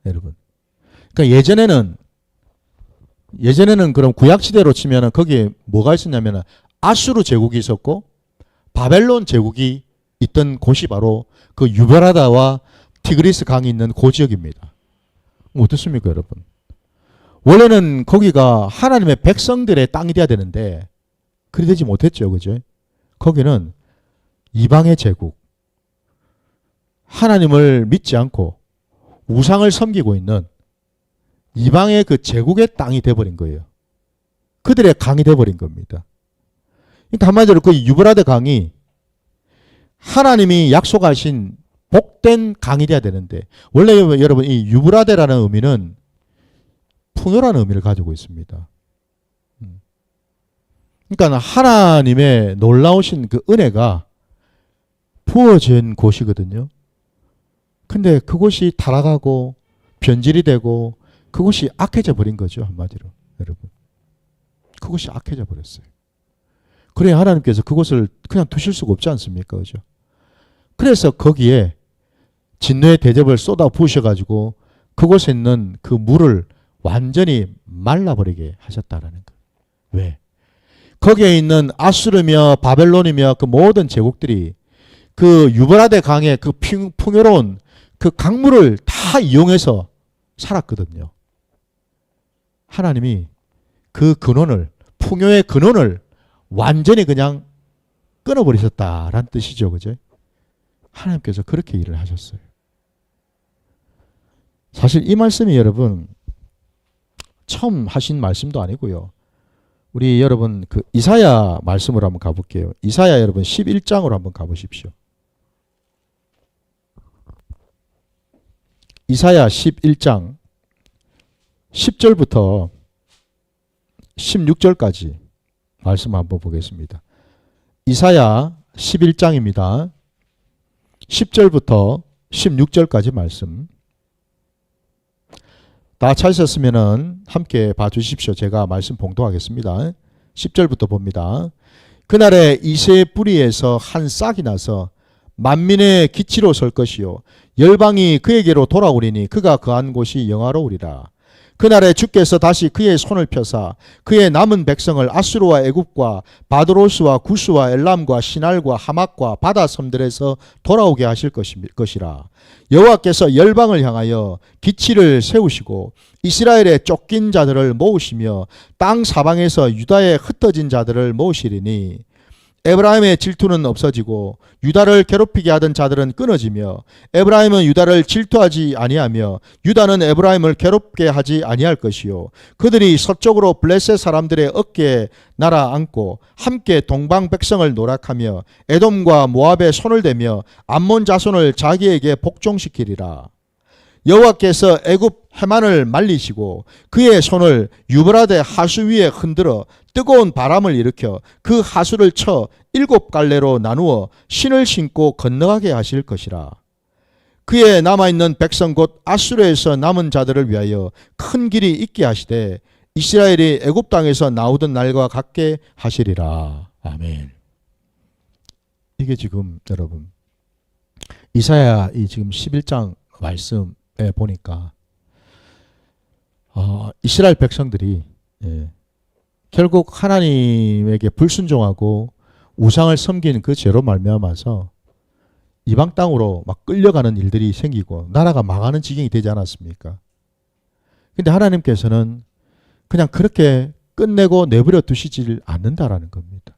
여러분. 그러니까 예전에는 그럼 구약시대로 치면은 거기에 뭐가 있었냐면은 아수르 제국이 있었고 바벨론 제국이 있던 곳이 바로 그 유베라다와 티그리스 강이 있는 그 지역입니다. 어떻습니까, 여러분? 원래는 거기가 하나님의 백성들의 땅이 돼야 되는데 그리 되지 못했죠. 그죠? 거기는 이방의 제국, 하나님을 믿지 않고 우상을 섬기고 있는 이방의 그 제국의 땅이 돼버린 거예요. 그들의 강이 돼버린 겁니다. 그러니까 한마디로 그 유브라데 강이 하나님이 약속하신 복된 강이 돼야 되는데 원래 여러분 이 유브라데라는 의미는 풍요라는 의미를 가지고 있습니다. 그러니까 하나님의 놀라우신 그 은혜가 부어진 곳이거든요. 근데 그곳이 타락하고 변질이 되고 그곳이 악해져 버린 거죠. 한마디로 여러분. 그곳이 악해져 버렸어요. 그래야 하나님께서 그곳을 그냥 두실 수가 없지 않습니까? 그죠? 그래서 거기에 진노의 대접을 쏟아 부으셔가지고 그곳에 있는 그 물을 완전히 말라버리게 하셨다라는 거예요. 왜? 거기에 있는 아수르며 바벨론이며 그 모든 제국들이 그 유브라데 강의 그 풍요로운 그 강물을 다 이용해서 살았거든요. 하나님이 그 근원을, 풍요의 근원을 완전히 그냥 끊어버리셨다라는 뜻이죠. 그죠? 하나님께서 그렇게 일을 하셨어요. 사실 이 말씀이 여러분 처음 하신 말씀도 아니고요. 우리 여러분 그 이사야 말씀으로 한번 가볼게요. 이사야 여러분 11장으로 한번 가보십시오. 이사야 11장 10절부터 16절까지 말씀 한번 보겠습니다. 이사야 11장입니다. 10절부터 16절까지 말씀. 다 찾으셨으면 함께 봐주십시오. 제가 말씀 봉독하겠습니다. 10절부터 봅니다. 그날에 이새의 뿌리에서 한 싹이 나서 만민의 기치로 설 것이요 열방이 그에게로 돌아오리니 그가 거한 곳이 영화로우리라. 그날에 주께서 다시 그의 손을 펴사 그의 남은 백성을 아수르와 애굽과 바드로스와 구스와 엘람과 시날과 하맛과 바다 섬들에서 돌아오게 하실 것이라. 여호와께서 열방을 향하여 기치를 세우시고 이스라엘의 쫓긴 자들을 모으시며 땅 사방에서 유다에 흩어진 자들을 모으시리니 에브라임의 질투는 없어지고 유다를 괴롭히게 하던 자들은 끊어지며 에브라임은 유다를 질투하지 아니하며 유다는 에브라임을 괴롭게 하지 아니할 것이요 그들이 서쪽으로 블레셋 사람들의 어깨에 날아앉고 함께 동방 백성을 노락하며 에돔과 모압에 손을 대며 암몬 자손을 자기에게 복종시키리라. 여호와께서 애굽 해만을 말리시고 그의 손을 유브라데 하수 위에 흔들어 뜨거운 바람을 일으켜 그 하수를 쳐 7갈래로 나누어 신을 신고 건너가게 하실 것이라. 그의 남아있는 백성 곧 아수르에서 남은 자들을 위하여 큰 길이 있게 하시되 이스라엘이 애굽 땅에서 나오던 날과 같게 하시리라. 아멘. 이게 지금 여러분 이사야 이 지금 11장 말씀 보니까 이스라엘 백성들이 결국 하나님에게 불순종하고 우상을 섬기는 그 죄로 말미암아서 이방 땅으로 막 끌려가는 일들이 생기고 나라가 망하는 지경이 되지 않았습니까? 근데 하나님께서는 그냥 그렇게 끝내고 내버려 두시질 않는다라는 겁니다.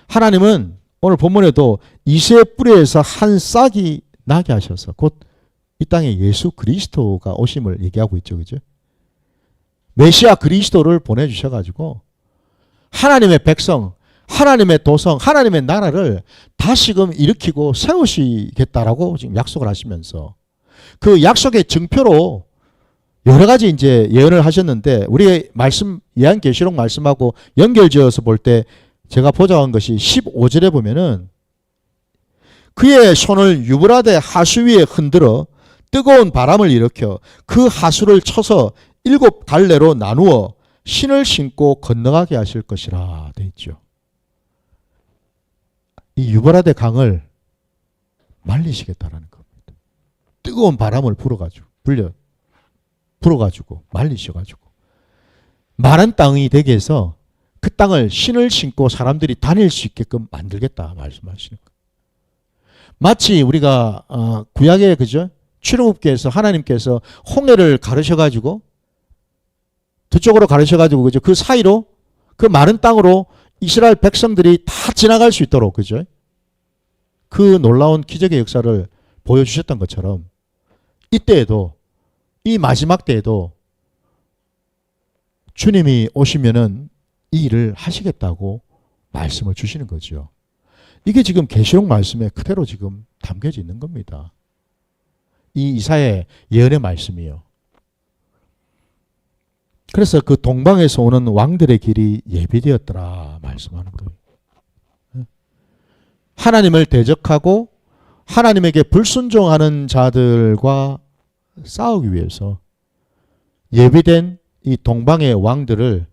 하나님은 오늘 본문에도 이새의 뿌리에서 한 싹이 나게 하셔서 곧 이 땅에 예수 그리스도가 오심을 얘기하고 있죠. 그죠? 메시아 그리스도를 보내주셔가지고 하나님의 백성, 하나님의 도성, 하나님의 나라를 다시금 일으키고 세우시겠다라고 지금 약속을 하시면서 그 약속의 증표로 여러 가지 이제 예언을 하셨는데 우리 말씀, 예언계시록 말씀하고 연결지어서 볼 때 제가 보자한 것이 15절에 보면은 그의 손을 유브라데 하수 위에 흔들어 뜨거운 바람을 일으켜 그 하수를 쳐서 7갈래로 나누어 신을 신고 건너가게 하실 것이라 돼 있죠. 이 유브라데 강을 말리시겠다라는 겁니다. 뜨거운 바람을 불어가지고 말리셔가지고 마른 땅이 되게 해서 그 땅을 신을 신고 사람들이 다닐 수 있게끔 만들겠다 말씀하시는 거예요. 마치 우리가 구약의 그죠? 출애굽기에서 하나님께서 홍해를 가르셔가지고 저쪽으로 가르셔가지고 그죠? 그 사이로 그 마른 땅으로 이스라엘 백성들이 다 지나갈 수 있도록 그죠? 그 놀라운 기적의 역사를 보여주셨던 것처럼 이때에도 이 마지막 때에도 주님이 오시면은 이 일을 하시겠다고 말씀을 주시는 거죠. 이게 지금 계시록 말씀에 그대로 지금 담겨져 있는 겁니다. 이 이사야의 예언의 말씀이요. 그래서 그 동방에서 오는 왕들의 길이 예비되었더라 말씀하는 거예요. 하나님을 대적하고 하나님에게 불순종하는 자들과 싸우기 위해서 예비된 이 동방의 왕들을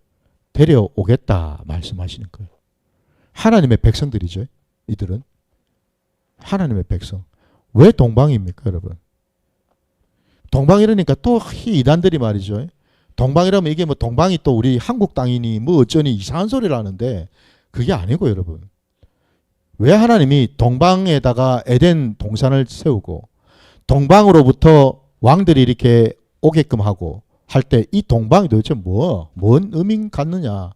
데려오겠다 말씀하시는 거예요. 하나님의 백성들이죠. 이들은 하나님의 백성. 왜 동방입니까 여러분? 동방이라니까 또 이단들이 말이죠. 동방이라면 이게 뭐 동방이 또 우리 한국 땅이니 뭐 어쩌니 이상한 소리를 하는데 그게 아니고 여러분. 왜 하나님이 동방에다가 에덴 동산을 세우고 동방으로부터 왕들이 이렇게 오게끔 하고 할 때 이 동방이 도대체 뭔 의미 갖느냐.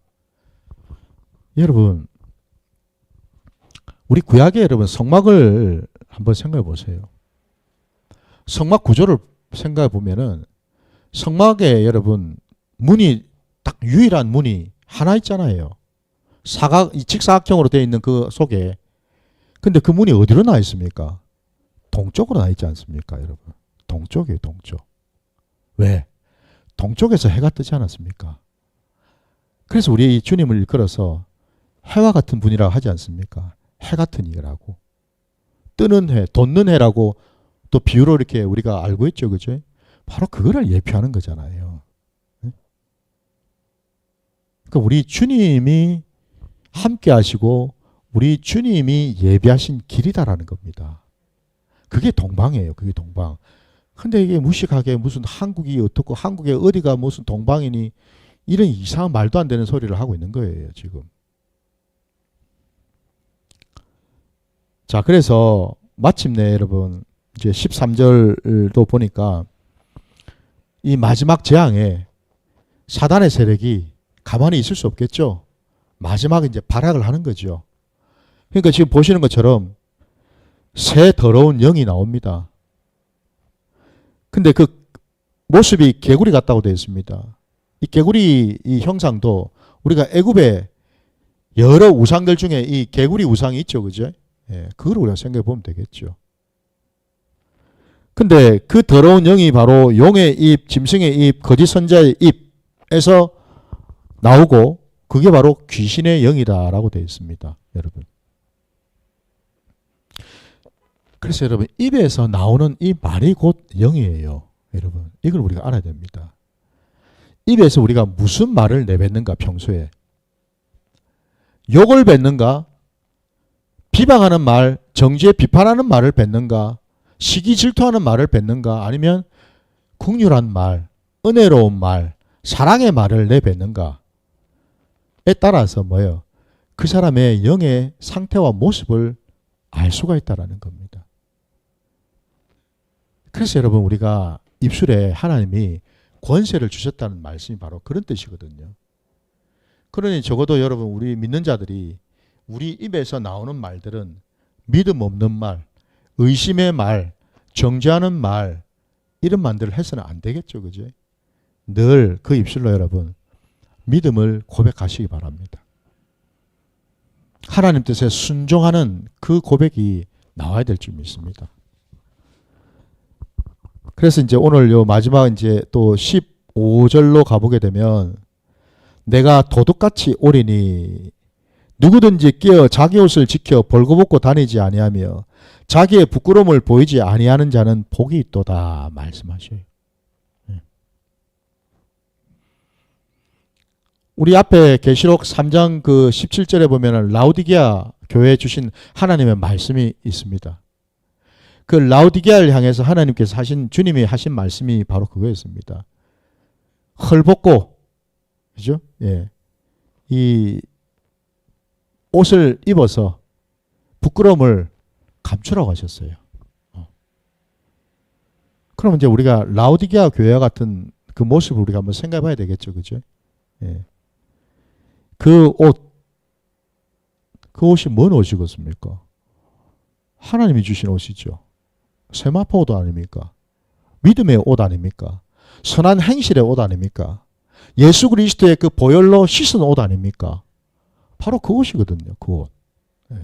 여러분 우리 구약의 여러분 성막을 한번 생각해 보세요. 성막 구조를 생각해 보면은 성막에 여러분 문이 딱 유일한 문이 하나 있잖아요. 직사각형으로 되어 있는 그 속에. 근데 그 문이 어디로 나 있습니까? 동쪽으로 나 있지 않습니까 여러분? 동쪽이에요 동쪽. 왜? 동쪽에서 해가 뜨지 않았습니까? 그래서 우리 주님을 일컬어서 해와 같은 분이라고 하지 않습니까? 해 같은 이라고. 뜨는 해, 돋는 해라고 또 비유로 이렇게 우리가 알고 있죠. 그죠? 바로 그거를 예표하는 거잖아요. 그러니까 우리 주님이 함께 하시고 우리 주님이 예비하신 길이다라는 겁니다. 그게 동방이에요. 그게 동방. 근데 이게 무식하게 무슨 한국이 어떻고 한국에 어디가 무슨 동방이니 이런 이상한 말도 안 되는 소리를 하고 있는 거예요. 지금. 자, 그래서 마침내 여러분 이제 13절도 보니까 이 마지막 재앙에 사단의 세력이 가만히 있을 수 없겠죠. 마지막에 이제 발악을 하는 거죠. 그러니까 지금 보시는 것처럼 새 더러운 영이 나옵니다. 근데 그 모습이 개구리 같다고 되어 있습니다. 이 개구리 이 형상도 우리가 애굽의 여러 우상들 중에 이 개구리 우상이 있죠. 그죠? 예, 그걸 우리가 생각해 보면 되겠죠. 근데 그 더러운 영이 바로 용의 입, 짐승의 입, 거짓 선자의 입에서 나오고 그게 바로 귀신의 영이다라고 되어 있습니다. 여러분. 그래서 여러분 입에서 나오는 이 말이 곧 영이에요. 여러분 이걸 우리가 알아야 됩니다. 입에서 우리가 무슨 말을 내뱉는가 평소에. 욕을 뱉는가? 비방하는 말, 정죄 비판하는 말을 뱉는가? 시기 질투하는 말을 뱉는가? 아니면 긍휼한 말, 은혜로운 말, 사랑의 말을 내뱉는가에 따라서 뭐예요? 그 사람의 영의 상태와 모습을 알 수가 있다는 겁니다. 그래서 여러분 우리가 입술에 하나님이 권세를 주셨다는 말씀이 바로 그런 뜻이거든요. 그러니 적어도 여러분 우리 믿는 자들이 우리 입에서 나오는 말들은 믿음 없는 말, 의심의 말, 정죄하는 말 이런 말들을 해서는 안 되겠죠. 그죠? 늘 그 입술로 여러분 믿음을 고백하시기 바랍니다. 하나님 뜻에 순종하는 그 고백이 나와야 될 줄 믿습니다. 그래서 이제 오늘 요 마지막 이제 또 15절로 가보게 되면 내가 도둑같이 오리니 누구든지 끼어 자기 옷을 지켜 벌거벗고 다니지 아니하며 자기의 부끄러움을 보이지 아니하는 자는 복이 있도다 말씀하셔요. 우리 앞에 계시록 3장 그 17절에 보면은 라우디게아 교회에 주신 하나님의 말씀이 있습니다. 그 라우디게아를 향해서 하나님께서 하신, 주님이 하신 말씀이 바로 그거였습니다. 헐벗고, 그죠? 예. 이 옷을 입어서 부끄러움을 감추라고 하셨어요. 그럼 이제 우리가 라우디게아 교회와 같은 그 모습을 우리가 한번 생각해 봐야 되겠죠. 그죠? 예. 그 옷이 뭔 옷이겠습니까? 하나님이 주신 옷이죠. 세마포 옷 아닙니까? 믿음의 옷 아닙니까? 선한 행실의 옷 아닙니까? 예수 그리스도의 그 보혈로 씻은 옷 아닙니까? 바로 그 옷이거든요. 그 옷. 네.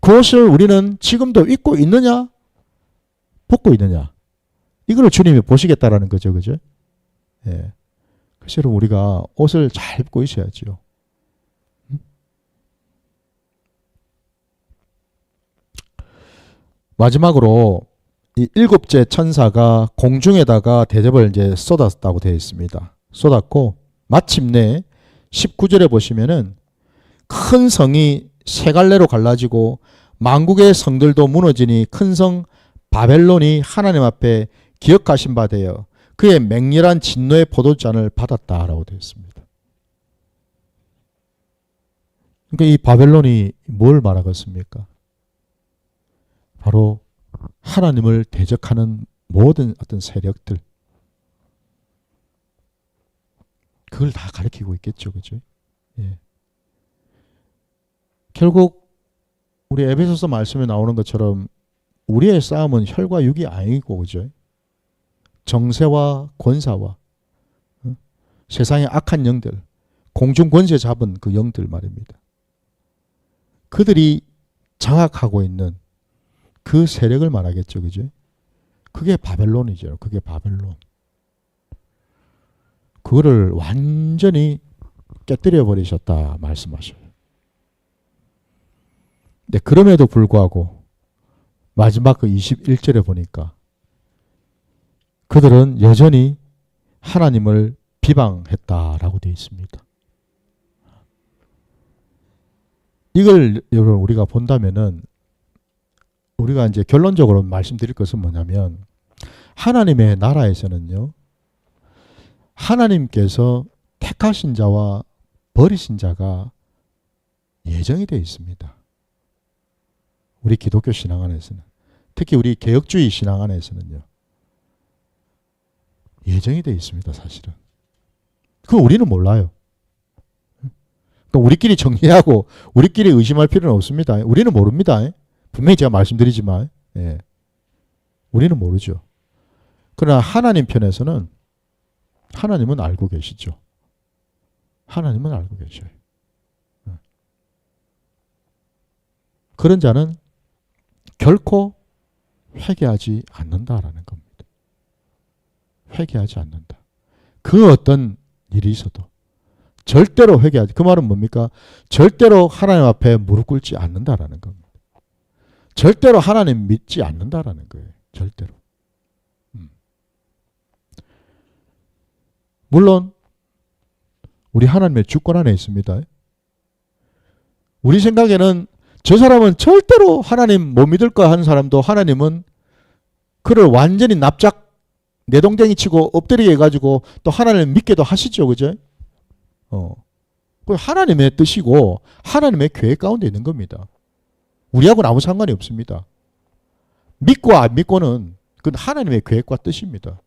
그 옷을 우리는 지금도 입고 있느냐? 벗고 있느냐? 이걸 주님이 보시겠다라는 거죠. 그죠? 예. 그래서 여러분 우리가 옷을 잘 입고 있어야죠. 마지막으로 이 일곱째 천사가 공중에다가 대접을 이제 쏟았다고 되어 있습니다. 쏟았고 마침내 19절에 보시면은 큰 성이 세 갈래로 갈라지고 만국의 성들도 무너지니 큰 성 바벨론이 하나님 앞에 기억하신 바 되어 그의 맹렬한 진노의 포도잔을 받았다라고 되어 있습니다. 그러니까 이 바벨론이 뭘 말하겠습니까? 바로 하나님을 대적하는 모든 어떤 세력들, 그걸 다 가리키고 있겠죠. 그죠? 예. 결국 우리 에베소서 말씀에 나오는 것처럼 우리의 싸움은 혈과 육이 아니고, 그죠? 정세와 권사와 세상의 악한 영들, 공중 권세 잡은 그 영들 말입니다. 그들이 장악하고 있는 그 세력을 말하겠죠. 그죠? 그게 바벨론이죠. 그게 바벨론. 그거를 완전히 깨뜨려 버리셨다 말씀하셔요. 근데 그럼에도 불구하고 마지막 그 21절에 보니까 그들은 여전히 하나님을 비방했다라고 되어 있습니다. 이걸 여러분 우리가 본다면은 우리가 이제 결론적으로 말씀드릴 것은 뭐냐면 하나님의 나라에서는요, 하나님께서 택하신 자와 버리신 자가 예정이 되어 있습니다. 우리 기독교 신앙 안에서는, 특히 우리 개혁주의 신앙 안에서는요, 예정이 되어 있습니다. 사실은 그거 우리는 몰라요. 그러니까 우리끼리 정리하고 우리끼리 의심할 필요는 없습니다. 우리는 모릅니다. 분명히 제가 말씀드리지만, 예. 우리는 모르죠. 그러나 하나님 편에서는 하나님은 알고 계시죠. 하나님은 알고 계셔요. 그런 자는 결코 회개하지 않는다라는 겁니다. 회개하지 않는다. 그 어떤 일이 있어도 절대로 회개하지. 그 말은 뭡니까? 절대로 하나님 앞에 무릎 꿇지 않는다라는 겁니다. 절대로 하나님 믿지 않는다라는 거예요. 절대로. 물론 우리 하나님의 주권 안에 있습니다. 우리 생각에는 저 사람은 절대로 하나님 못 믿을 거 하는 사람도 하나님은 그를 완전히 납작 내동댕이 치고 엎드리게 해가지고 또 하나님을 믿게도 하시죠. 그죠? 하나님의 뜻이고 하나님의 계획 가운데 있는 겁니다. 우리하고는 아무 상관이 없습니다. 믿고 안 믿고는 그건 하나님의 계획과 뜻입니다.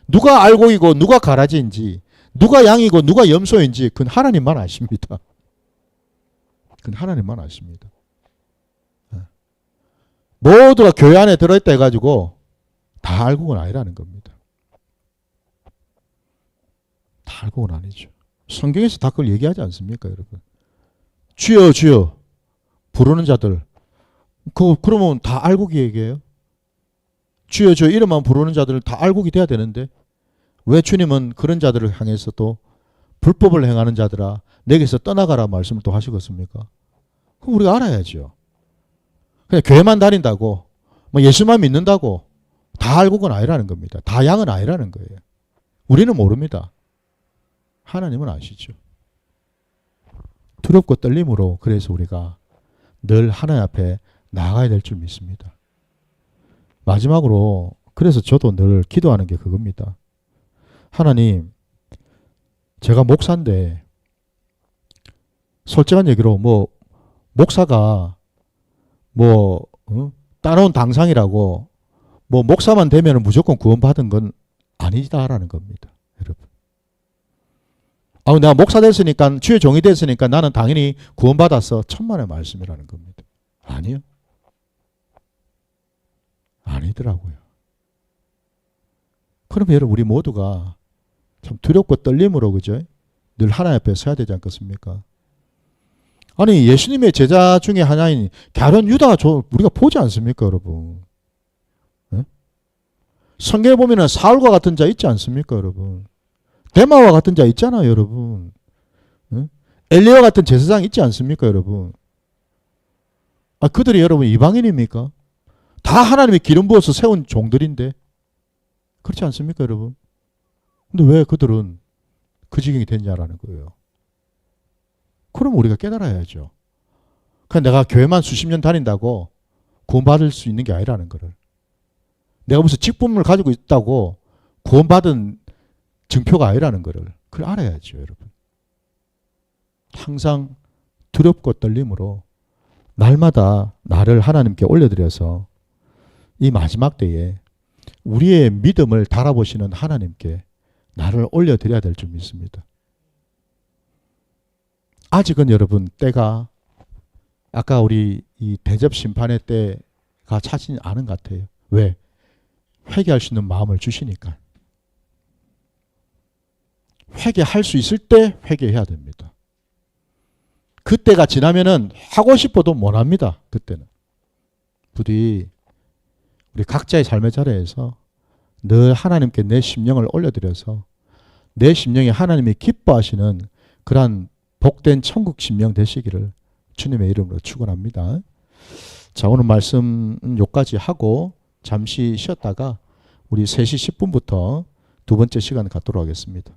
누가 알고이고 누가 가라지인지, 누가 양이고 누가 염소인지 그건 하나님만 아십니다. 그건 하나님만 아십니다. 모두가 교회 안에 들어있다 해가지고 다 알고는 아니라는 겁니다. 다 알고는 아니죠. 성경에서 다 그걸 얘기하지 않습니까, 여러분? 주여 주여 부르는 자들, 그러면 다 알고기 얘기해요. 주여 주여 이름만 부르는 자들을 다 알고기 돼야 되는데 왜 주님은 그런 자들을 향해서 또 불법을 행하는 자들아 내게서 떠나가라 말씀을 또 하시겠습니까? 그럼 우리가 알아야죠. 그냥 교회만 다닌다고 뭐 예수만 믿는다고 다 알고는 아니라는 겁니다. 다 양은 아니라는 거예요. 우리는 모릅니다. 하나님은 아시죠. 두렵고 떨림으로 그래서 우리가 늘 하나님 앞에 나가야 될 줄 믿습니다. 마지막으로 그래서 저도 늘 기도하는 게 그겁니다. 하나님, 제가 목사인데 솔직한 얘기로 뭐 목사가 뭐 따놓은 당상이라고 뭐 목사만 되면 무조건 구원받은 건 아니다라는 겁니다. 여러분. 내가 목사 됐으니까 주의 종이 됐으니까 나는 당연히 구원받았어. 천만의 말씀이라는 겁니다. 아니요. 아니더라고요. 그럼 여러분 우리 모두가 참 두렵고 떨림으로 그죠? 늘 하나님 앞에 서야 되지 않겠습니까? 아니 예수님의 제자 중에 하나인 갸론 유다 우리가 보지 않습니까 여러분? 네? 성경에 보면은 사울과 같은 자 있지 않습니까 여러분? 데마와 같은 자 있잖아요 여러분. 네? 엘리야와 같은 제사장 있지 않습니까 여러분? 그들이 여러분 이방인입니까? 다 하나님이 기름 부어서 세운 종들인데 그렇지 않습니까 여러분? 근데 왜 그들은 그 지경이 됐냐라는 거예요. 그럼 우리가 깨달아야죠. 그냥 내가 교회만 수십 년 다닌다고 구원받을 수 있는 게 아니라는 거를. 내가 무슨 직분을 가지고 있다고 구원받은 증표가 아니라는 거를. 그걸 알아야죠 여러분. 항상 두렵고 떨림으로 날마다 나를 하나님께 올려드려서 이 마지막 때에 우리의 믿음을 달아보시는 하나님께 나를 올려드려야 될 줄 믿습니다. 아직은 여러분 때가 아까 우리 이 대접 심판의 때가 차지는 않은 것 같아요. 왜? 회개할 수 있는 마음을 주시니까. 회개할 수 있을 때 회개해야 됩니다. 그때가 지나면은 하고 싶어도 못 합니다. 그때는. 부디 우리 각자의 삶의 자리에서 늘 하나님께 내 심령을 올려드려서 내 심령이 하나님이 기뻐하시는 그러한 복된 천국 심령 되시기를 주님의 이름으로 축원합니다. 자, 오늘 말씀 여기까지 하고 잠시 쉬었다가 우리 3시 10분부터 두 번째 시간 갖도록 하겠습니다.